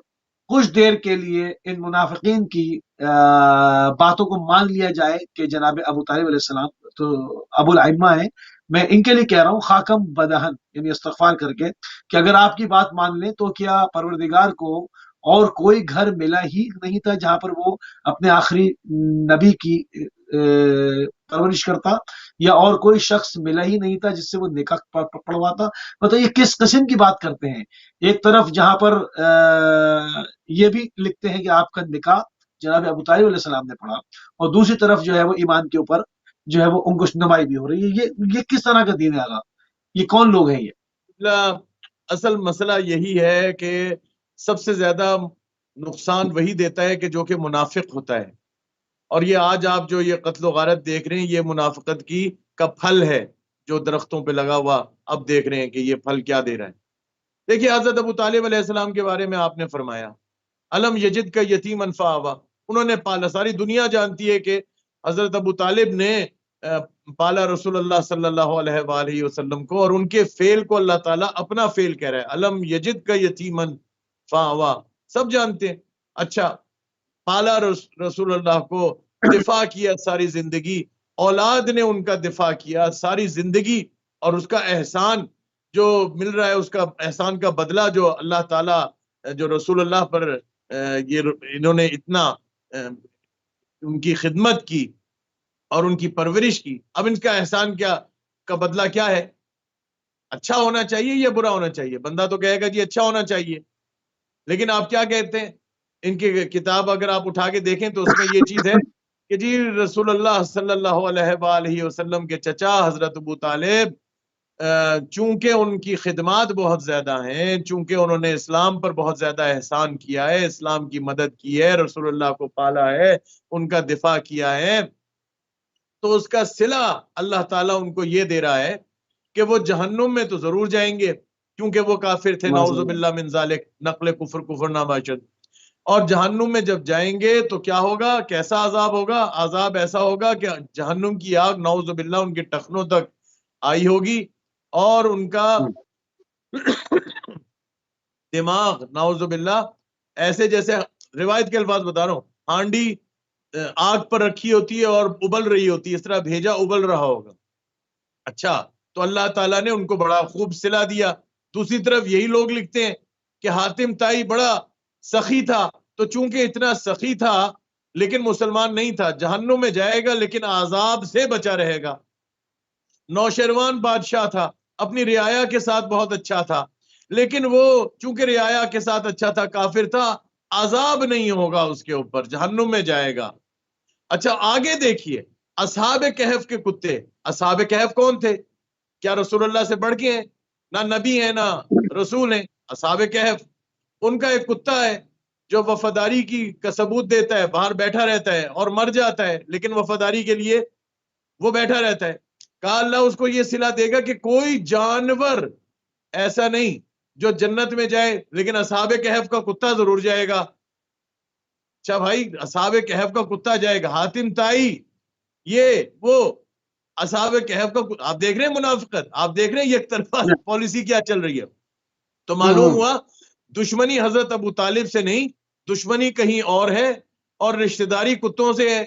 کچھ دیر کے لیے ان منافقین کی باتوں کو مان لیا جائے کہ جناب ابو طالب علیہ السلام تو ابو الائمہ ہیں، میں ان کے لیے کہہ رہا ہوں خاکم بدہن، یعنی استغفار کر کے، کہ اگر آپ کی بات مان لیں تو کیا پروردگار کو اور کوئی گھر ملا ہی نہیں تھا جہاں پر وہ اپنے آخری نبی کی پرورش کرتا، یا اور کوئی شخص ملا ہی نہیں تھا جس سے وہ نکاح پڑھواتا؟ مطلب یہ کس قسم کی بات کرتے ہیں؟ ایک طرف جہاں پر یہ بھی لکھتے ہیں کہ آپ کا نکاح جناب ابو طالب علیہ السلام نے پڑھا، اور دوسری طرف جو ہے وہ ایمان کے اوپر جو ہے وہ انگشت نمائی بھی ہو رہی ہے. یہ کس طرح کا دین ہے آقا؟ یہ کون لوگ ہیں یہ؟ اصل مسئلہ یہی ہے کہ سب سے زیادہ نقصان وہی دیتا ہے کہ جو کہ منافق ہوتا ہے، اور یہ آج آپ جو یہ قتل و غارت دیکھ رہے ہیں یہ منافقت کا پھل ہے جو درختوں پہ لگا ہوا. اب دیکھ رہے ہیں کہ یہ پھل کیا دے رہا ہے. دیکھیے حضرت ابو طالب علیہ السلام کے بارے میں آپ نے فرمایا علم یجد کا یتیما فآویٰ، انہوں نے پالا. ساری دنیا جانتی ہے کہ حضرت ابو طالب نے پالا رسول اللہ صلی اللہ علیہ وآلہ وسلم کو، اور ان کے فعل کو اللہ تعالیٰ اپنا فعل کہہ رہا ہے، علم یجد کا یتیما فآویٰ، سب جانتے ہیں. اچھا پالا رسول اللہ کو، دفاع کیا ساری زندگی، اولاد نے ان کا دفاع کیا ساری زندگی، اور اس کا احسان جو مل رہا ہے، اس کا احسان کا بدلہ جو اللہ تعالیٰ جو رسول اللہ پر یہ انہوں نے اتنا ان کی خدمت کی اور ان کی پرورش کی، اب ان کا احسان کا بدلہ کیا ہے؟ اچھا ہونا چاہیے یا برا ہونا چاہیے؟ بندہ تو کہے گا جی اچھا ہونا چاہیے، لیکن آپ کیا کہتے ہیں؟ ان کی کتاب اگر آپ اٹھا کے دیکھیں تو اس میں یہ چیز ہے کہ جی رسول اللہ صلی اللہ علیہ وآلہ وسلم کے چچا حضرت ابو طالب چونکہ ان کی خدمات بہت زیادہ ہیں، چونکہ انہوں نے اسلام پر بہت زیادہ احسان کیا ہے، اسلام کی مدد کی ہے، رسول اللہ کو پالا ہے، ان کا دفاع کیا ہے، تو اس کا صلہ اللہ تعالیٰ ان کو یہ دے رہا ہے کہ وہ جہنم میں تو ضرور جائیں گے کیونکہ وہ کافر تھے، نعوذ باللہ من ذالک، نقل کفر نہ باشد، اور جہنم میں جب جائیں گے تو کیا ہوگا، کیسا عذاب ہوگا؟ عذاب ایسا ہوگا کہ جہنم کی آگ نعوذ باللہ ان کے ٹخنوں تک آئی ہوگی، اور ان کا دماغ نعوذ باللہ ایسے جیسے، روایت کے الفاظ بتا رہا ہوں، ہانڈی آگ پر رکھی ہوتی ہے اور ابل رہی ہوتی ہے، اس طرح بھیجا ابل رہا ہوگا۔ اچھا، تو اللہ تعالیٰ نے ان کو بڑا خوب صلہ دیا۔ دوسری طرف یہی لوگ لکھتے ہیں کہ حاتم طائی بڑا سخی تھا، تو چونکہ اتنا سخی تھا لیکن مسلمان نہیں تھا، جہنم میں جائے گا لیکن عذاب سے بچا رہے گا۔ نوشیروان بادشاہ تھا، اپنی رعایا کے ساتھ بہت اچھا تھا، لیکن وہ چونکہ رعایا کے ساتھ اچھا تھا، کافر تھا، عذاب نہیں ہوگا اس کے اوپر، جہنم میں جائے گا۔ اچھا آگے دیکھیے، اصحاب کہف کے کتے، اصحاب کہف کون تھے؟ کیا رسول اللہ سے بڑھ کے ہیں؟ نہ نبی ہیں نہ رسول ہیں۔ اصحاب کہف، ان کا ایک کتا ہے جو وفاداری کا ثبوت دیتا ہے، باہر بیٹھا رہتا ہے اور مر جاتا ہے لیکن وفاداری کے لیے وہ بیٹھا رہتا ہے۔ کہا اللہ اس کو یہ صلہ دے گا کہ کوئی جانور ایسا نہیں جو جنت میں جائے لیکن اصحاب کہف کا کتا ضرور جائے گا۔ اچھا بھائی، اصحاب کہف کا کتا جائے گا، حاتم طائی یہ وہ اصحاب کہف کا، آپ دیکھ رہے ہیں منافقت، آپ دیکھ رہے ہیں یک طرفہ پالیسی کیا چل رہی ہے۔ تو معلوم ہوا دشمنی حضرت ابو طالب سے نہیں، دشمنی کہیں اور ہے، اور رشتہ داری کتوں سے ہے۔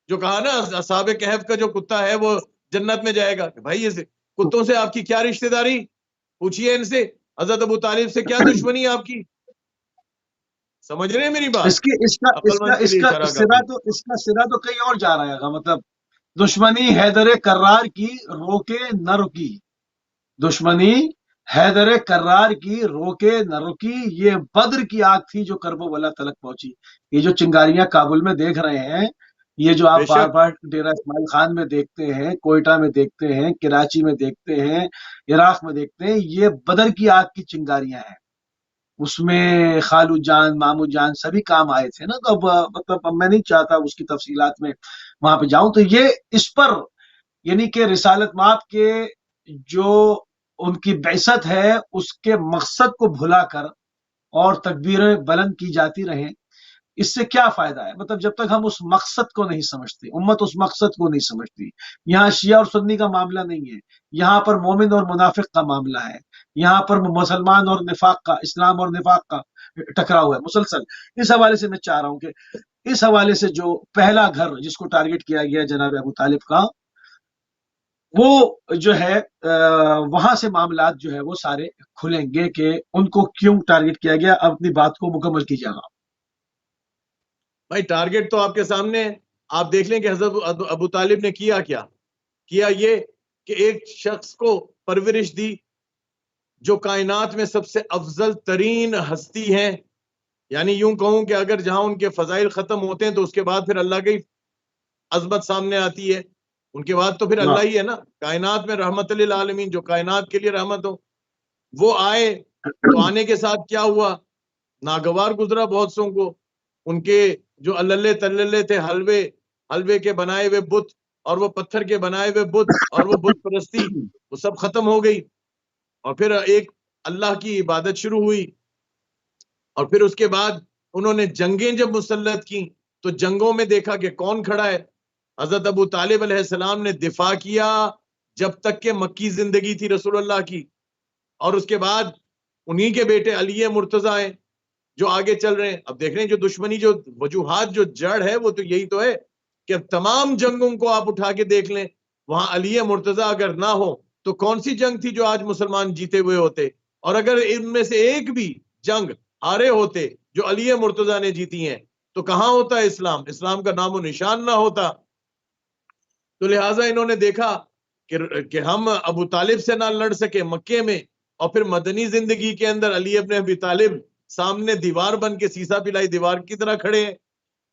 جو کہا نا اصحاب کہف کا جو کتا ہے وہ جنت میں جائے گا، کہ بھائی یہ کتوں سے آپ کی کیا رشتہ داری؟ پوچھئے ان سے، حضرت ابو طالب سے کیا دشمنی آپ کی؟ سمجھ رہے ہیں میری بات؟ عقل مند کے لیے اشارہ کافی۔ اس کا سرا تو کہیں اور جا رہا ہے، مطلب دشمنی حیدر کرار کی روکے نہ رکی، دشمنی حیدر کرار کی روکے نہ رکی، یہ بدر کی آگ تھی جو کرب و بلا تلک پہنچی۔ یہ جو چنگاریاں کابل میں دیکھ رہے ہیں، یہ جو آپ بے بار شک، بار ڈیرہ اسماعیل خان میں دیکھتے ہیں، کوئٹہ میں دیکھتے ہیں، کراچی میں دیکھتے ہیں، عراق میں دیکھتے ہیں، یہ بدر کی آگ کی چنگاریاں ہیں۔ اس میں خالو جان، مامو جان سبھی کام آئے تھے نا، تو مطلب اب میں نہیں چاہتا اس کی تفصیلات میں وہاں پہ جاؤں۔ تو یہ اس پر، یعنی کہ رسالت مآب کے جو ان کی بعثت ہے اس کے مقصد کو بھلا کر اور تکبیریں بلند کی جاتی رہیں، اس سے کیا فائدہ ہے؟ مطلب جب تک ہم اس مقصد کو نہیں سمجھتے، امت اس مقصد کو نہیں سمجھتی۔ یہاں شیعہ اور سنی کا معاملہ نہیں ہے، یہاں پر مومن اور منافق کا معاملہ ہے، یہاں پر مسلمان اور نفاق کا، اسلام اور نفاق کا ٹکراؤ ہے مسلسل۔ اس حوالے سے میں چاہ رہا ہوں کہ اس حوالے سے جو پہلا گھر جس کو ٹارگٹ کیا گیا جناب ابو طالب کا، وہ جو ہے وہاں سے معاملات جو ہے وہ سارے کھلیں گے کہ ان کو کیوں ٹارگٹ کیا گیا۔ اب اپنی بات کو مکمل کیجیے گا۔ بھائی ٹارگٹ تو آپ کے سامنے ہے، آپ دیکھ لیں کہ حضرت ابو طالب نے کیا کیا کیا، یہ کہ ایک شخص کو پرورش دی جو کائنات میں سب سے افضل ترین ہستی ہیں، یعنی یوں کہوں کہ اگر جہاں ان کے فضائل ختم ہوتے ہیں تو اس کے بعد پھر اللہ کی عظمت سامنے آتی ہے، ان کے بعد تو پھر اللہ ہی ہے نا، کائنات میں رحمت للعالمین، جو کائنات کے لیے رحمت ہو۔ وہ آئے تو آنے کے ساتھ کیا ہوا، ناگوار گزرا بہت سوں کو، ان کے جو اللہ تللے تھے، حلوے کے بنائے ہوئے بت اور وہ پتھر کے بنائے ہوئے بت اور وہ بت پرستی، وہ سب ختم ہو گئی، اور پھر ایک اللہ کی عبادت شروع ہوئی۔ اور پھر اس کے بعد انہوں نے جنگیں جب مسلط کی تو جنگوں میں دیکھا کہ کون کھڑا ہے، حضرت ابو طالب علیہ السلام نے دفاع کیا جب تک کہ مکی زندگی تھی رسول اللہ کی، اور اس کے بعد انہی کے بیٹے علی مرتضیٰ ہیں جو آگے چل رہے ہیں۔ اب دیکھ رہے ہیں جو دشمنی، جو وجوہات، جو جڑ ہے وہ تو یہی تو ہے کہ تمام جنگوں کو آپ اٹھا کے دیکھ لیں، وہاں علی مرتضیٰ اگر نہ ہو تو کون سی جنگ تھی جو آج مسلمان جیتے ہوئے ہوتے؟ اور اگر ان میں سے ایک بھی جنگ ہارے ہوتے جو علی مرتضیٰ نے جیتی ہیں تو کہاں ہوتا ہے اسلام؟ اسلام کا نام و نشان نہ ہوتا۔ تو لہٰذا انہوں نے دیکھا کہ ہم ابو طالب سے نہ لڑ سکے مکے میں، اور پھر مدنی زندگی کے اندر علی ابن ابی طالب سامنے دیوار بن کے، سیسا پلائی دیوار کی طرح کھڑے ہیں،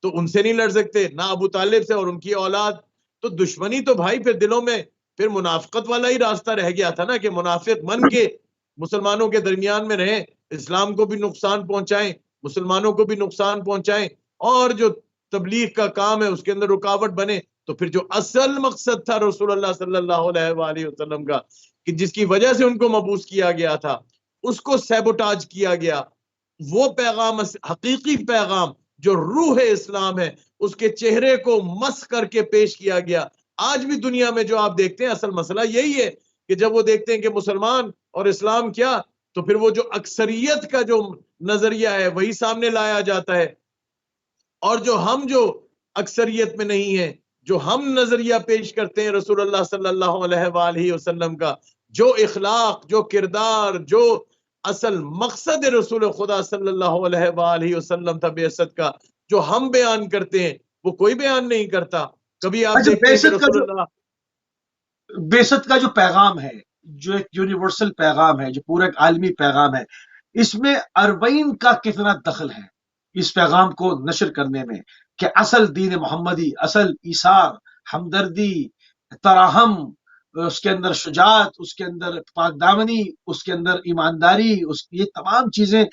تو ان سے نہیں لڑ سکتے، نہ ابو طالب سے اور ان کی اولاد۔ تو دشمنی تو بھائی پھر دلوں میں پھر منافقت والا ہی راستہ رہ گیا تھا نا، کہ منافق من کے مسلمانوں کے درمیان میں رہیں، اسلام کو بھی نقصان پہنچائیں، مسلمانوں کو بھی نقصان پہنچائیں، اور جو تبلیغ کا کام ہے اس کے اندر رکاوٹ بنے۔ تو پھر جو اصل مقصد تھا رسول اللہ صلی اللہ علیہ وآلہ وسلم کا، کہ جس کی وجہ سے ان کو مبعوث کیا گیا تھا، اس کو سیبوٹاج کیا گیا، وہ پیغام حقیقی پیغام جو روح اسلام ہے اس کے چہرے کو مس کر کے پیش کیا گیا. آج بھی دنیا میں جو آپ دیکھتے ہیں اصل مسئلہ یہی ہے کہ جب وہ دیکھتے ہیں کہ مسلمان اور اسلام کیا، تو پھر وہ جو اکثریت کا جو نظریہ ہے وہی سامنے لایا جاتا ہے، اور جو اکثریت میں نہیں ہے، جو ہم نظریہ پیش کرتے ہیں رسول اللہ صلی اللہ علیہ وآلہ وسلم کا، جو اخلاق، جو کردار، جو اصل مقصد رسول خدا صلی اللہ علیہ وآلہ وسلم تھا بعثت کا، جو ہم بیان کرتے ہیں وہ کوئی بیان نہیں کرتا. کبھی آپ اچھا، دیکھتے ہیں کہ رسول اللہ بعثت کا جو پیغام ہے، جو ایک یونیورسل پیغام ہے، جو پورا ایک عالمی پیغام ہے، اس میں اربعین کا کتنا دخل ہے اس پیغام کو نشر کرنے میں، کہ اصل دین محمدی، اصل ایثار، ہمدردی، تراہم، اس کے اندر شجاعت، اس کے اندر پاک دامنی، اس کے اندر ایمانداری، یہ تمام چیزیں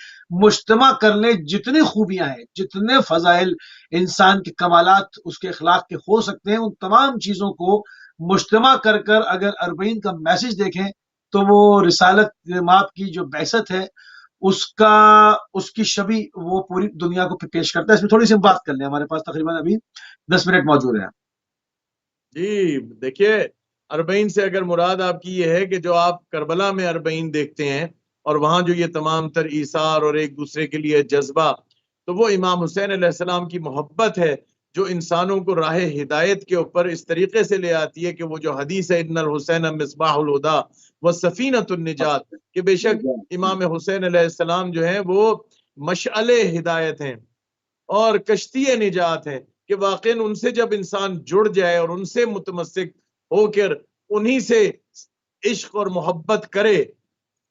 مجتمع کر لیں، جتنی خوبیاں ہیں، جتنے فضائل انسان کے کمالات اس کے اخلاق کے ہو سکتے ہیں، ان تمام چیزوں کو مجتمع کر اگر اربعین کا میسج دیکھیں تو وہ رسالت ماب کی جو بعثت ہے اس کی شبی وہ پوری دنیا کو پیش کرتا ہے. اس میں تھوڑی سی بات کر لیں، ہمارے پاس تقریباً ابھی 10 منٹ موجود ہیں. جی دیکھیے، اربعین سے اگر مراد آپ کی یہ ہے کہ جو آپ کربلا میں اربعین دیکھتے ہیں اور وہاں جو یہ تمام تر ایثار اور ایک دوسرے کے لیے جذبہ، تو وہ امام حسین علیہ السلام کی محبت ہے جو انسانوں کو راہ ہدایت کے اوپر اس طریقے سے لے آتی ہے کہ وہ جو حدیث ہے ان الحسین مصباح الہدی وسفینۃ النجات، کہ بے شک امام حسین علیہ السلام جو ہیں وہ مشعل ہدایت ہیں اور کشتی نجات ہیں، کہ واقعاً ان سے جب انسان جڑ جائے اور ان سے متمسک ہو کر انہی سے عشق اور محبت کرے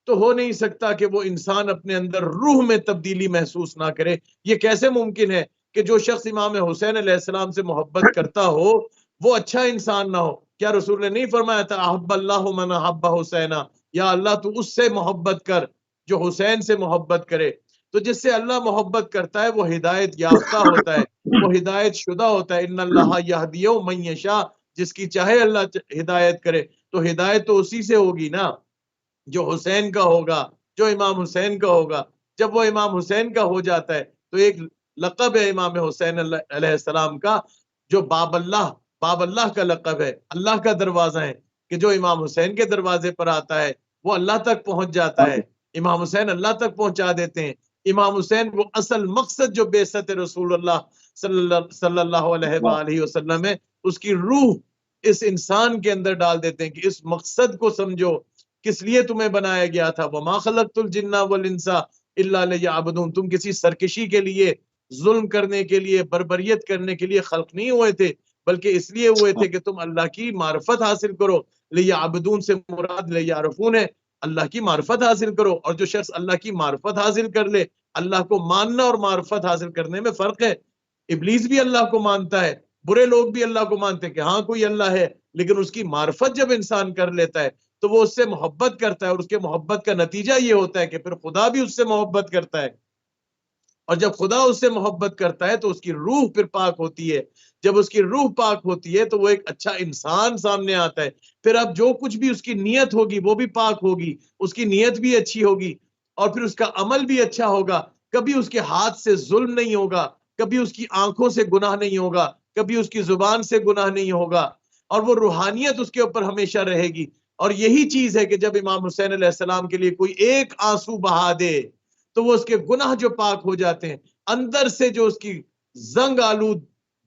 تو ہو نہیں سکتا کہ وہ انسان اپنے اندر روح میں تبدیلی محسوس نہ کرے. یہ کیسے ممکن ہے کہ جو شخص امام حسین علیہ السلام سے محبت کرتا ہو وہ اچھا انسان نہ ہو؟ کیا رسول نے نہیں فرمایا تھا احب اللہ من احب حسینا، یا اللہ تو اس سے محبت کر جو حسین سے محبت کرے؟ تو جس سے اللہ محبت کرتا ہے وہ ہدایت یافتہ ہوتا ہے، وہ ہدایت شدہ ہوتا ہے. ان اللہ یہدی من یشاء، جس کی چاہے اللہ ہدایت کرے، تو ہدایت تو اسی سے ہوگی نا جو حسین کا ہوگا، جو امام حسین کا ہوگا. جب وہ امام حسین کا ہو جاتا ہے تو ایک لقب ہے امام حسین علیہ السلام کا جو باب اللہ کا لقب ہے، اللہ کا دروازہ ہے، کہ جو امام حسین کے دروازے پر آتا ہے وہ اللہ تک پہنچ جاتا ہے. امام حسین اللہ تک پہنچا دیتے ہیں. امام حسین وہ اصل مقصد جو بعثت رسول اللہ صلی اللہ علیہ وآلہ وسلم ہے اس کی روح اس انسان کے اندر ڈال دیتے ہیں کہ اس مقصد کو سمجھو، کس لیے تمہیں بنایا گیا تھا. وما خلقت الجن والانس الا لیعبدون، تم کسی سرکشی کے لیے، ظلم کرنے کے لیے، بربریت کرنے کے لیے خلق نہیں ہوئے تھے، بلکہ اس لیے ہوئے تھے کہ تم اللہ کی معرفت حاصل کرو. لیعبدون سے مراد لیعرفون ہے، اللہ کی معرفت حاصل کرو. اور جو شخص اللہ کی معرفت حاصل کر لے، اللہ کو ماننا اور معرفت حاصل کرنے میں فرق ہے. ابلیس بھی اللہ کو مانتا ہے، برے لوگ بھی اللہ کو مانتے ہیں کہ ہاں کوئی اللہ ہے، لیکن اس کی معرفت جب انسان کر لیتا ہے تو وہ اس سے محبت کرتا ہے، اور اس کے محبت کا نتیجہ یہ ہوتا ہے کہ پھر خدا بھی اس سے محبت کرتا ہے. اور جب خدا اس سے محبت کرتا ہے تو اس کی روح پھر پاک ہوتی ہے. جب اس کی روح پاک ہوتی ہے تو وہ ایک اچھا انسان سامنے آتا ہے. پھر اب جو کچھ بھی اس کی نیت ہوگی وہ بھی پاک ہوگی، اس کی نیت بھی اچھی ہوگی، اور پھر اس کا عمل بھی اچھا ہوگا. کبھی اس کے ہاتھ سے ظلم نہیں ہوگا، کبھی اس کی آنکھوں سے گناہ نہیں ہوگا، کبھی اس کی زبان سے گناہ نہیں ہوگا، اور وہ روحانیت اس کے اوپر ہمیشہ رہے گی. اور یہی چیز ہے کہ جب امام حسین علیہ السلام کے لیے کوئی ایک آنسو بہا دے تو وہ اس کے گناہ جو پاک ہو جاتے ہیں، اندر سے جو اس کی زنگ آلود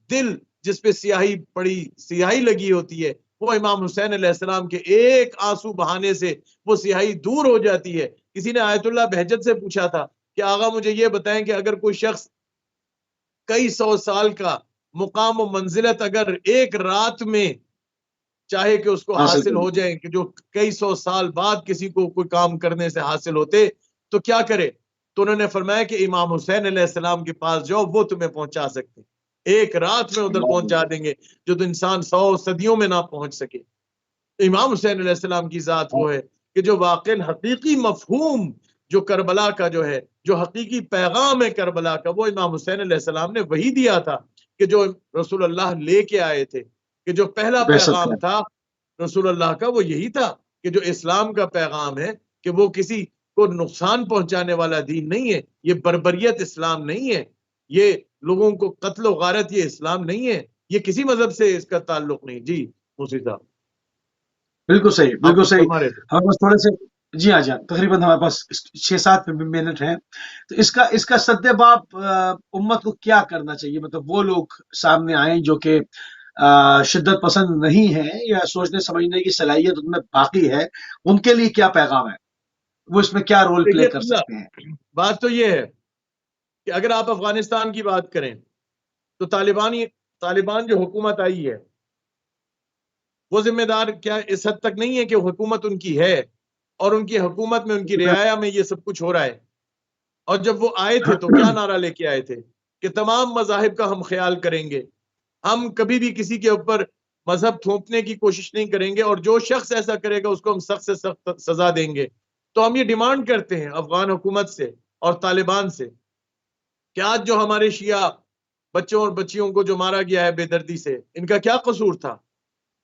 دل جس پہ سیاہی لگی ہوتی ہے، وہ امام حسین علیہ السلام کے ایک آنسو بہانے سے وہ سیاہی دور ہو جاتی ہے. کسی نے آیت اللہ بہجت سے پوچھا تھا کہ آغا مجھے یہ بتائیں کہ اگر کوئی شخص کئی 100 سال کا مقام و منزلت اگر ایک رات میں چاہے کہ اس کو حاصل ہو جائے، کہ جو کئی 100 سال بعد کسی کو کوئی کام کرنے سے حاصل ہوتے، تو کیا کرے؟ تو انہوں نے فرمایا کہ امام حسین علیہ السلام کے پاس جاؤ، وہ تمہیں پہنچا سکتے، ایک رات میں ادھر پہنچا دیں گے جو تو انسان 100 صدیوں میں نہ پہنچ سکے. امام حسین علیہ السلام کی ذات وہ ہے کہ جو واقعا حقیقی مفہوم جو کربلا کا جو ہے، جو حقیقی پیغام ہے کربلا کا، وہ امام حسین علیہ السلام نے وہی دیا تھا کہ جو رسول اللہ لے کے آئے تھے. کہ جو پہلا پیغام تھا رسول اللہ کا وہ یہی تھا کہ جو اسلام کا پیغام ہے کہ وہ کسی کو نقصان پہنچانے والا دین نہیں ہے، یہ بربریت اسلام نہیں ہے، یہ لوگوں کو قتل و غارت یہ اسلام نہیں ہے، یہ کسی مذہب سے اس کا تعلق نہیں۔ جی موسی صاحب بالکل صحیح، آپ بالکل کچھ صحیح۔ فرما رہے تھے۔ ہم بس تھوڑے سے، جی ہاں جی ہاں، تقریباً ہمارے پاس 6-7 منٹ ہیں، تو اس کا سد باب امت کو کیا کرنا چاہیے؟ مطلب وہ لوگ سامنے آئیں جو کہ شدت پسند نہیں ہے یا سوچنے سمجھنے کی صلاحیت ان میں باقی ہے، ان کے لیے کیا پیغام ہے؟ وہ اس میں کیا رول پلے کر سکتے ہیں؟ بات تو یہ ہے کہ اگر آپ افغانستان کی بات کریں تو طالبان جو حکومت آئی ہے وہ ذمہ دار کیا اس حد تک نہیں ہے کہ حکومت ان کی ہے اور ان کی حکومت میں ان کی رعایا میں یہ سب کچھ ہو رہا ہے؟ اور جب وہ آئے تھے تو کیا نعرہ لے کے آئے تھے کہ تمام مذاہب کا ہم خیال کریں گے، ہم کبھی بھی کسی کے اوپر مذہب تھوپنے کی کوشش نہیں کریں گے، اور جو شخص ایسا کرے گا اس کو ہم سخت سے سخت سزا دیں گے۔ تو ہم یہ ڈیمانڈ کرتے ہیں افغان حکومت سے اور طالبان سے کہ آج جو ہمارے شیعہ بچوں اور بچیوں کو جو مارا گیا ہے بے دردی سے، ان کا کیا قصور تھا؟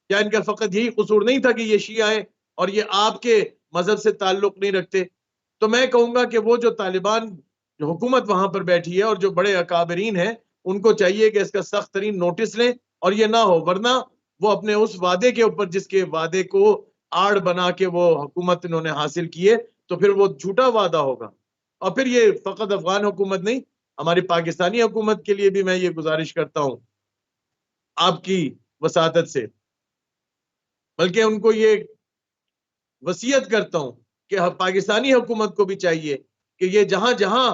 کیا ان کا فقط یہی قصور نہیں تھا کہ یہ شیعہ ہیں اور یہ آپ کے مذہب سے تعلق نہیں رکھتے؟ تو میں کہوں گا کہ وہ جو طالبان جو حکومت وہاں پر بیٹھی ہے اور جو بڑے اکابرین ہیں، ان کو چاہیے کہ اس کا سخت ترین نوٹس لیں اور یہ نہ ہو، ورنہ وہ اپنے اس وعدے کے اوپر جس کے وعدے کو آڑ بنا کے وہ حکومت انہوں نے حاصل کیے تو پھر وہ جھوٹا وعدہ ہوگا۔ اور پھر یہ فقط افغان حکومت نہیں، ہماری پاکستانی حکومت کے لیے بھی میں یہ گزارش کرتا ہوں آپ کی وساطت سے، بلکہ ان کو یہ وصیت کرتا ہوں کہ پاکستانی حکومت کو بھی چاہیے کہ یہ جہاں جہاں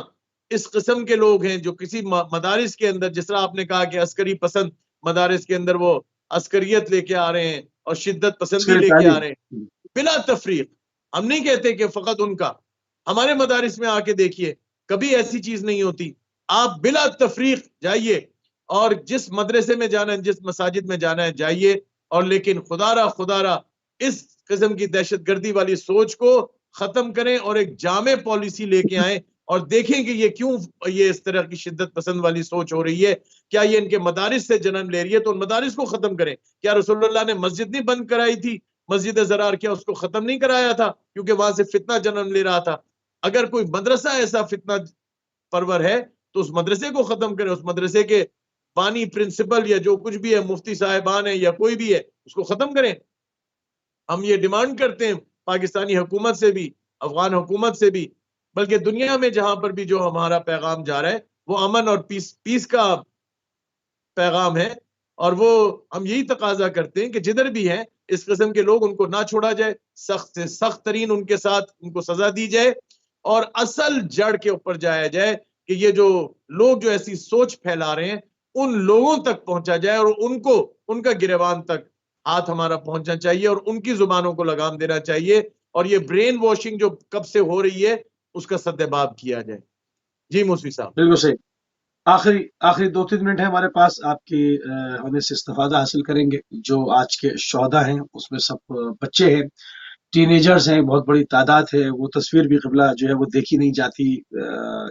اس قسم کے لوگ ہیں جو کسی مدارس کے اندر، جس طرح آپ نے کہا کہ عسکری پسند مدارس کے اندر وہ عسکریت لے کے آ رہے ہیں اور شدت پسندی لے کے آ رہے ہیں بلا تفریق، ہم نہیں کہتے کہ فقط ان کا، ہمارے مدارس میں آ کے دیکھیے کبھی ایسی چیز نہیں ہوتی، آپ بلا تفریق جائیے اور جس مدرسے میں جانا ہے، جس مساجد میں جانا ہے جائیے، اور لیکن خدا را اس قسم کی دہشت گردی والی سوچ کو ختم کریں اور ایک جامع پالیسی لے کے آئیں اور دیکھیں کہ یہ کیوں یہ اس طرح کی شدت پسند والی سوچ ہو رہی ہے، کیا یہ ان کے مدارس سے جنم لے رہی ہے؟ تو ان مدارس کو ختم کریں۔ کیا رسول اللہ نے مسجد نہیں بند کرائی تھی؟ مسجد زرار کیا اس کو ختم نہیں کرایا تھا کیونکہ وہاں سے فتنہ جنم لے رہا تھا؟ اگر کوئی مدرسہ ایسا فتنہ پرور ہے تو اس مدرسے کو ختم کریں، اس مدرسے کے بانی پرنسپل یا جو کچھ بھی ہے، مفتی صاحبان ہے یا کوئی بھی ہے، اس کو ختم کریں۔ ہم یہ ڈیمانڈ کرتے ہیں پاکستانی حکومت سے بھی، افغان حکومت سے بھی، بلکہ دنیا میں جہاں پر بھی جو ہمارا پیغام جا رہا ہے وہ امن اور پیس کا پیغام ہے، اور وہ ہم یہی تقاضا کرتے ہیں کہ جدھر بھی ہیں اس قسم کے لوگ ان کو نہ چھوڑا جائے، سخت سے سخت ترین ان کے ساتھ ان کو سزا دی جائے اور اصل جڑ کے اوپر جایا جائے کہ یہ جو لوگ جو ایسی سوچ پھیلا رہے ہیں ان لوگوں تک پہنچا جائے اور ان کو ان کا گریبان تک ہاتھ ہمارا پہنچنا چاہیے اور ان کی زبانوں کو لگام دینا چاہیے، اور یہ برین واشنگ جو کب سے ہو رہی ہے اس کا سدباب کیا جائے۔ جی موسوی صاحب بالکل صحیح۔ آخری 2-3 منٹ ہے ہمارے پاس، آپ کی ہونے سے استفادہ حاصل کریں گے۔ جو آج کے شہداء ہیں اس میں سب بچے ہیں، ٹین ایجرز ہیں، بہت بڑی تعداد ہے۔ وہ تصویر بھی قبلہ جو ہے وہ دیکھی نہیں جاتی،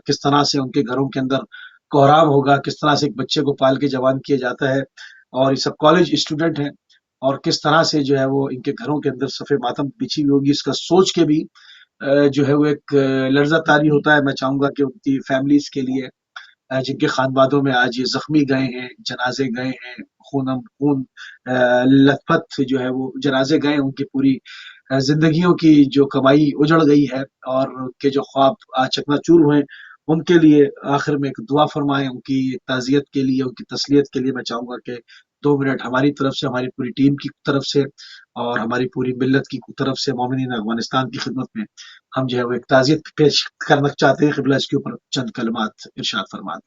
کس طرح سے ان کے گھروں کے اندر کوہرام ہوگا، کس طرح سے ایک بچے کو پال کے جوان کیا جاتا ہے، اور یہ سب کالج اسٹوڈنٹ ہیں، اور کس طرح سے جو ہے وہ ان کے گھروں کے اندر صفِ ماتم بچھی ہوئی ہوگی، اس کا سوچ کے بھی جو ہے وہ ایک لرزہ طاری ہوتا ہے۔ میں چاہوں گا کہ ان کی فیملیز کے لیے جن کے خاندانوں میں آج یہ زخمی گئے ہیں، جنازے گئے ہیں، خون لت پت جو ہے وہ جنازے گئے، ان کی پوری زندگیوں کی جو کمائی اجڑ گئی ہے اور ان کے جو خواب آج چکنا چور ہوئے، ان کے لیے آخر میں ایک دعا فرمائیں، ان کی تعزیت کے لیے، ان کی تسلیت کے لیے میں چاہوں گا کہ 2 منٹ ہماری طرف سے، ہماری پوری ٹیم کی طرف سے اور ہماری پوری ملت کی طرف سے مومنین افغانستان کی خدمت میں ہم جو ہے وہ ایک تعزیت پیش کرنا چاہتے ہیں۔ قبلہ اس کے اوپر چند کلمات ارشاد فرما دیں۔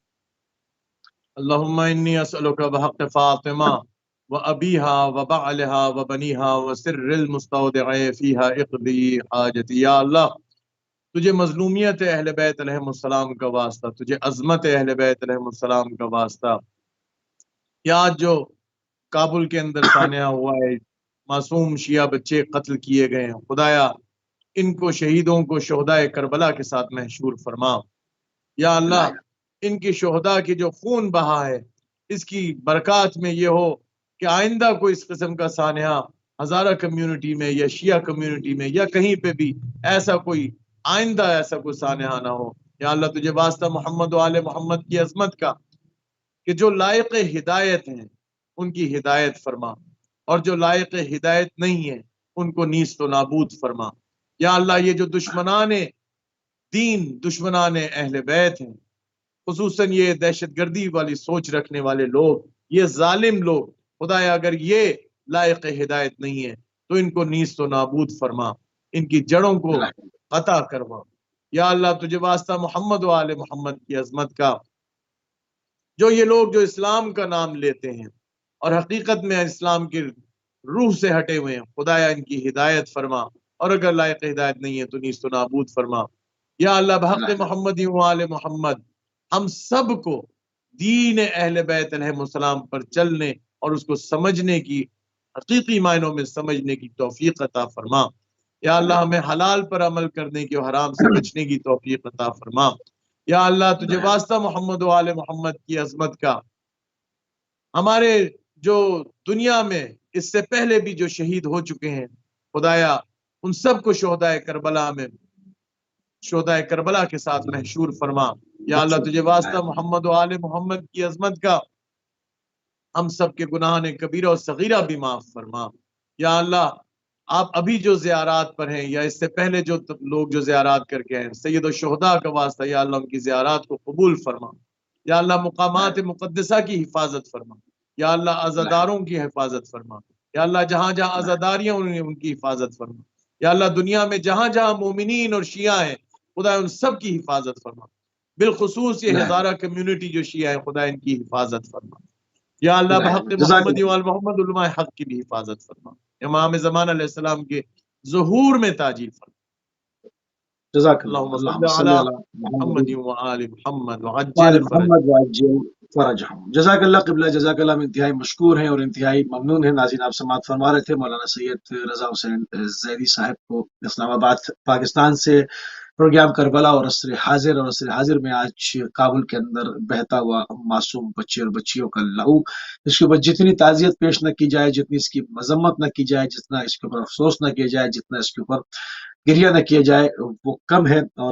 اللہم انی اسألک بحق فاطمہ وابیہا وبعلہا وبنیہا وسر المستودع فیہا اقضی حاجتی۔ یا اللہ تجھے مظلومیت اہل بیت علیہ السلام کا واسطہ، تجھے عظمت اہل بیت علیہ السلام کا واسطہ، یا جو کابل کے اندر سانحہ ہوا ہے، معصوم شیعہ بچے قتل کیے گئے ہیں، خدایا ان کو شہیدوں کو شہداء کربلا کے ساتھ محشور فرما۔ یا اللہ ان کی شہداء کی جو خون بہا ہے اس کی برکات میں یہ ہو کہ آئندہ کوئی اس قسم کا سانحہ ہزارہ کمیونٹی میں یا شیعہ کمیونٹی میں یا کہیں پہ بھی ایسا کوئی آئندہ ایسا کوئی سانحہ نہ ہو۔ یا اللہ تجھے واسطہ محمد و آل محمد کی عظمت کا کہ جو لائق ہدایت ہیں ان کی ہدایت فرما، اور جو لائق ہدایت نہیں ہے ان کو نیست و نابود فرما۔ یا اللہ یہ جو دشمنان دین، دشمنان اہل بیت ہیں، خصوصاً یہ دہشت گردی والی سوچ رکھنے والے لوگ، یہ ظالم لوگ، خدایا اگر یہ لائق ہدایت نہیں ہے تو ان کو نیست و نابود فرما، ان کی جڑوں کو قطع کروا۔ یا اللہ تجھے واسطہ محمد و آل محمد کی عظمت کا جو یہ لوگ جو اسلام کا نام لیتے ہیں اور حقیقت میں اسلام کی روح سے ہٹے ہوئے ہیں، خدایا ان کی ہدایت فرما، اور اگر لائق ہدایت نہیں ہے تو نیست و نابود فرما۔ یا اللہ بحق محمد و آل محمد ہم سب کو دین اہل بیت علیہ السلام پر چلنے اور اس کو سمجھنے کی، حقیقی معنوں میں سمجھنے کی توفیق عطا فرما۔ یا اللہ ہمیں حلال پر عمل کرنے کی اور حرام سے بچنے کی توفیق عطا فرما۔ یا اللہ تجھے واسطہ محمد و آل محمد کی عظمت کا ہمارے جو دنیا میں اس سے پہلے بھی جو شہید ہو چکے ہیں، خدایا ان سب کو شہدائے کربلا میں، شہدائے کربلا کے ساتھ محشور فرما۔ یا اللہ تجھے واسطہ محمد و آل محمد کی عظمت کا ہم سب کے گناہ کبیرہ اور صغیرہ بھی معاف فرما۔ یا اللہ آپ ابھی جو زیارات پر ہیں یا اس سے پہلے جو لوگ جو زیارات کر کے ہیں، سید الشہداء کا واسطہ یا اللہ ان کی زیارات کو قبول فرما۔ یا اللہ مقامات مقدسہ کی حفاظت فرما۔ یا اللہ عزاداروں کی حفاظت فرما۔ یا اللہ جہاں جہاں عزاداریاں ان کی حفاظت فرما۔ یا اللہ دنیا میں جہاں جہاں مومنین اور شیعہ ہیں، خدا ان سب کی حفاظت فرما، بالخصوص یہ ہزارہ کمیونٹی جو شیعہ ہے، خدا ان کی حفاظت فرما۔ یا اللہ بحق محمد و آل محمد علماء حق کی بھی حفاظت فرما، امام زمان علیہ السلام کے ظہور میں تاجیل فرما۔ جزاک اللہم اللہ صلی علی محمد و آل محمد وعجل فرجہم۔ جزاک اللہ قبلہ، جزاک اللہ، ہم انتہائی مشکور ہیں اور انتہائی ممنون ہیں۔ ناظرین آپ سماعت فرما رہے تھے مولانا سید رضا حسین زیدی صاحب کو اسلام آباد پاکستان سے، پروگرام کربلا اور عصر حاضر، اور عصر حاضر میں آج کابل کے اندر بہتا ہوا معصوم بچے اور بچیوں کا لہو، اس کے اوپر جتنی تعزیت پیش نہ کی جائے، جتنی اس کی مذمت نہ کی جائے، جتنا اس کے اوپر افسوس نہ کیا جائے، جتنا اس کے اوپر گریہ نہ کیا جائے، وہ کم ہے۔ اور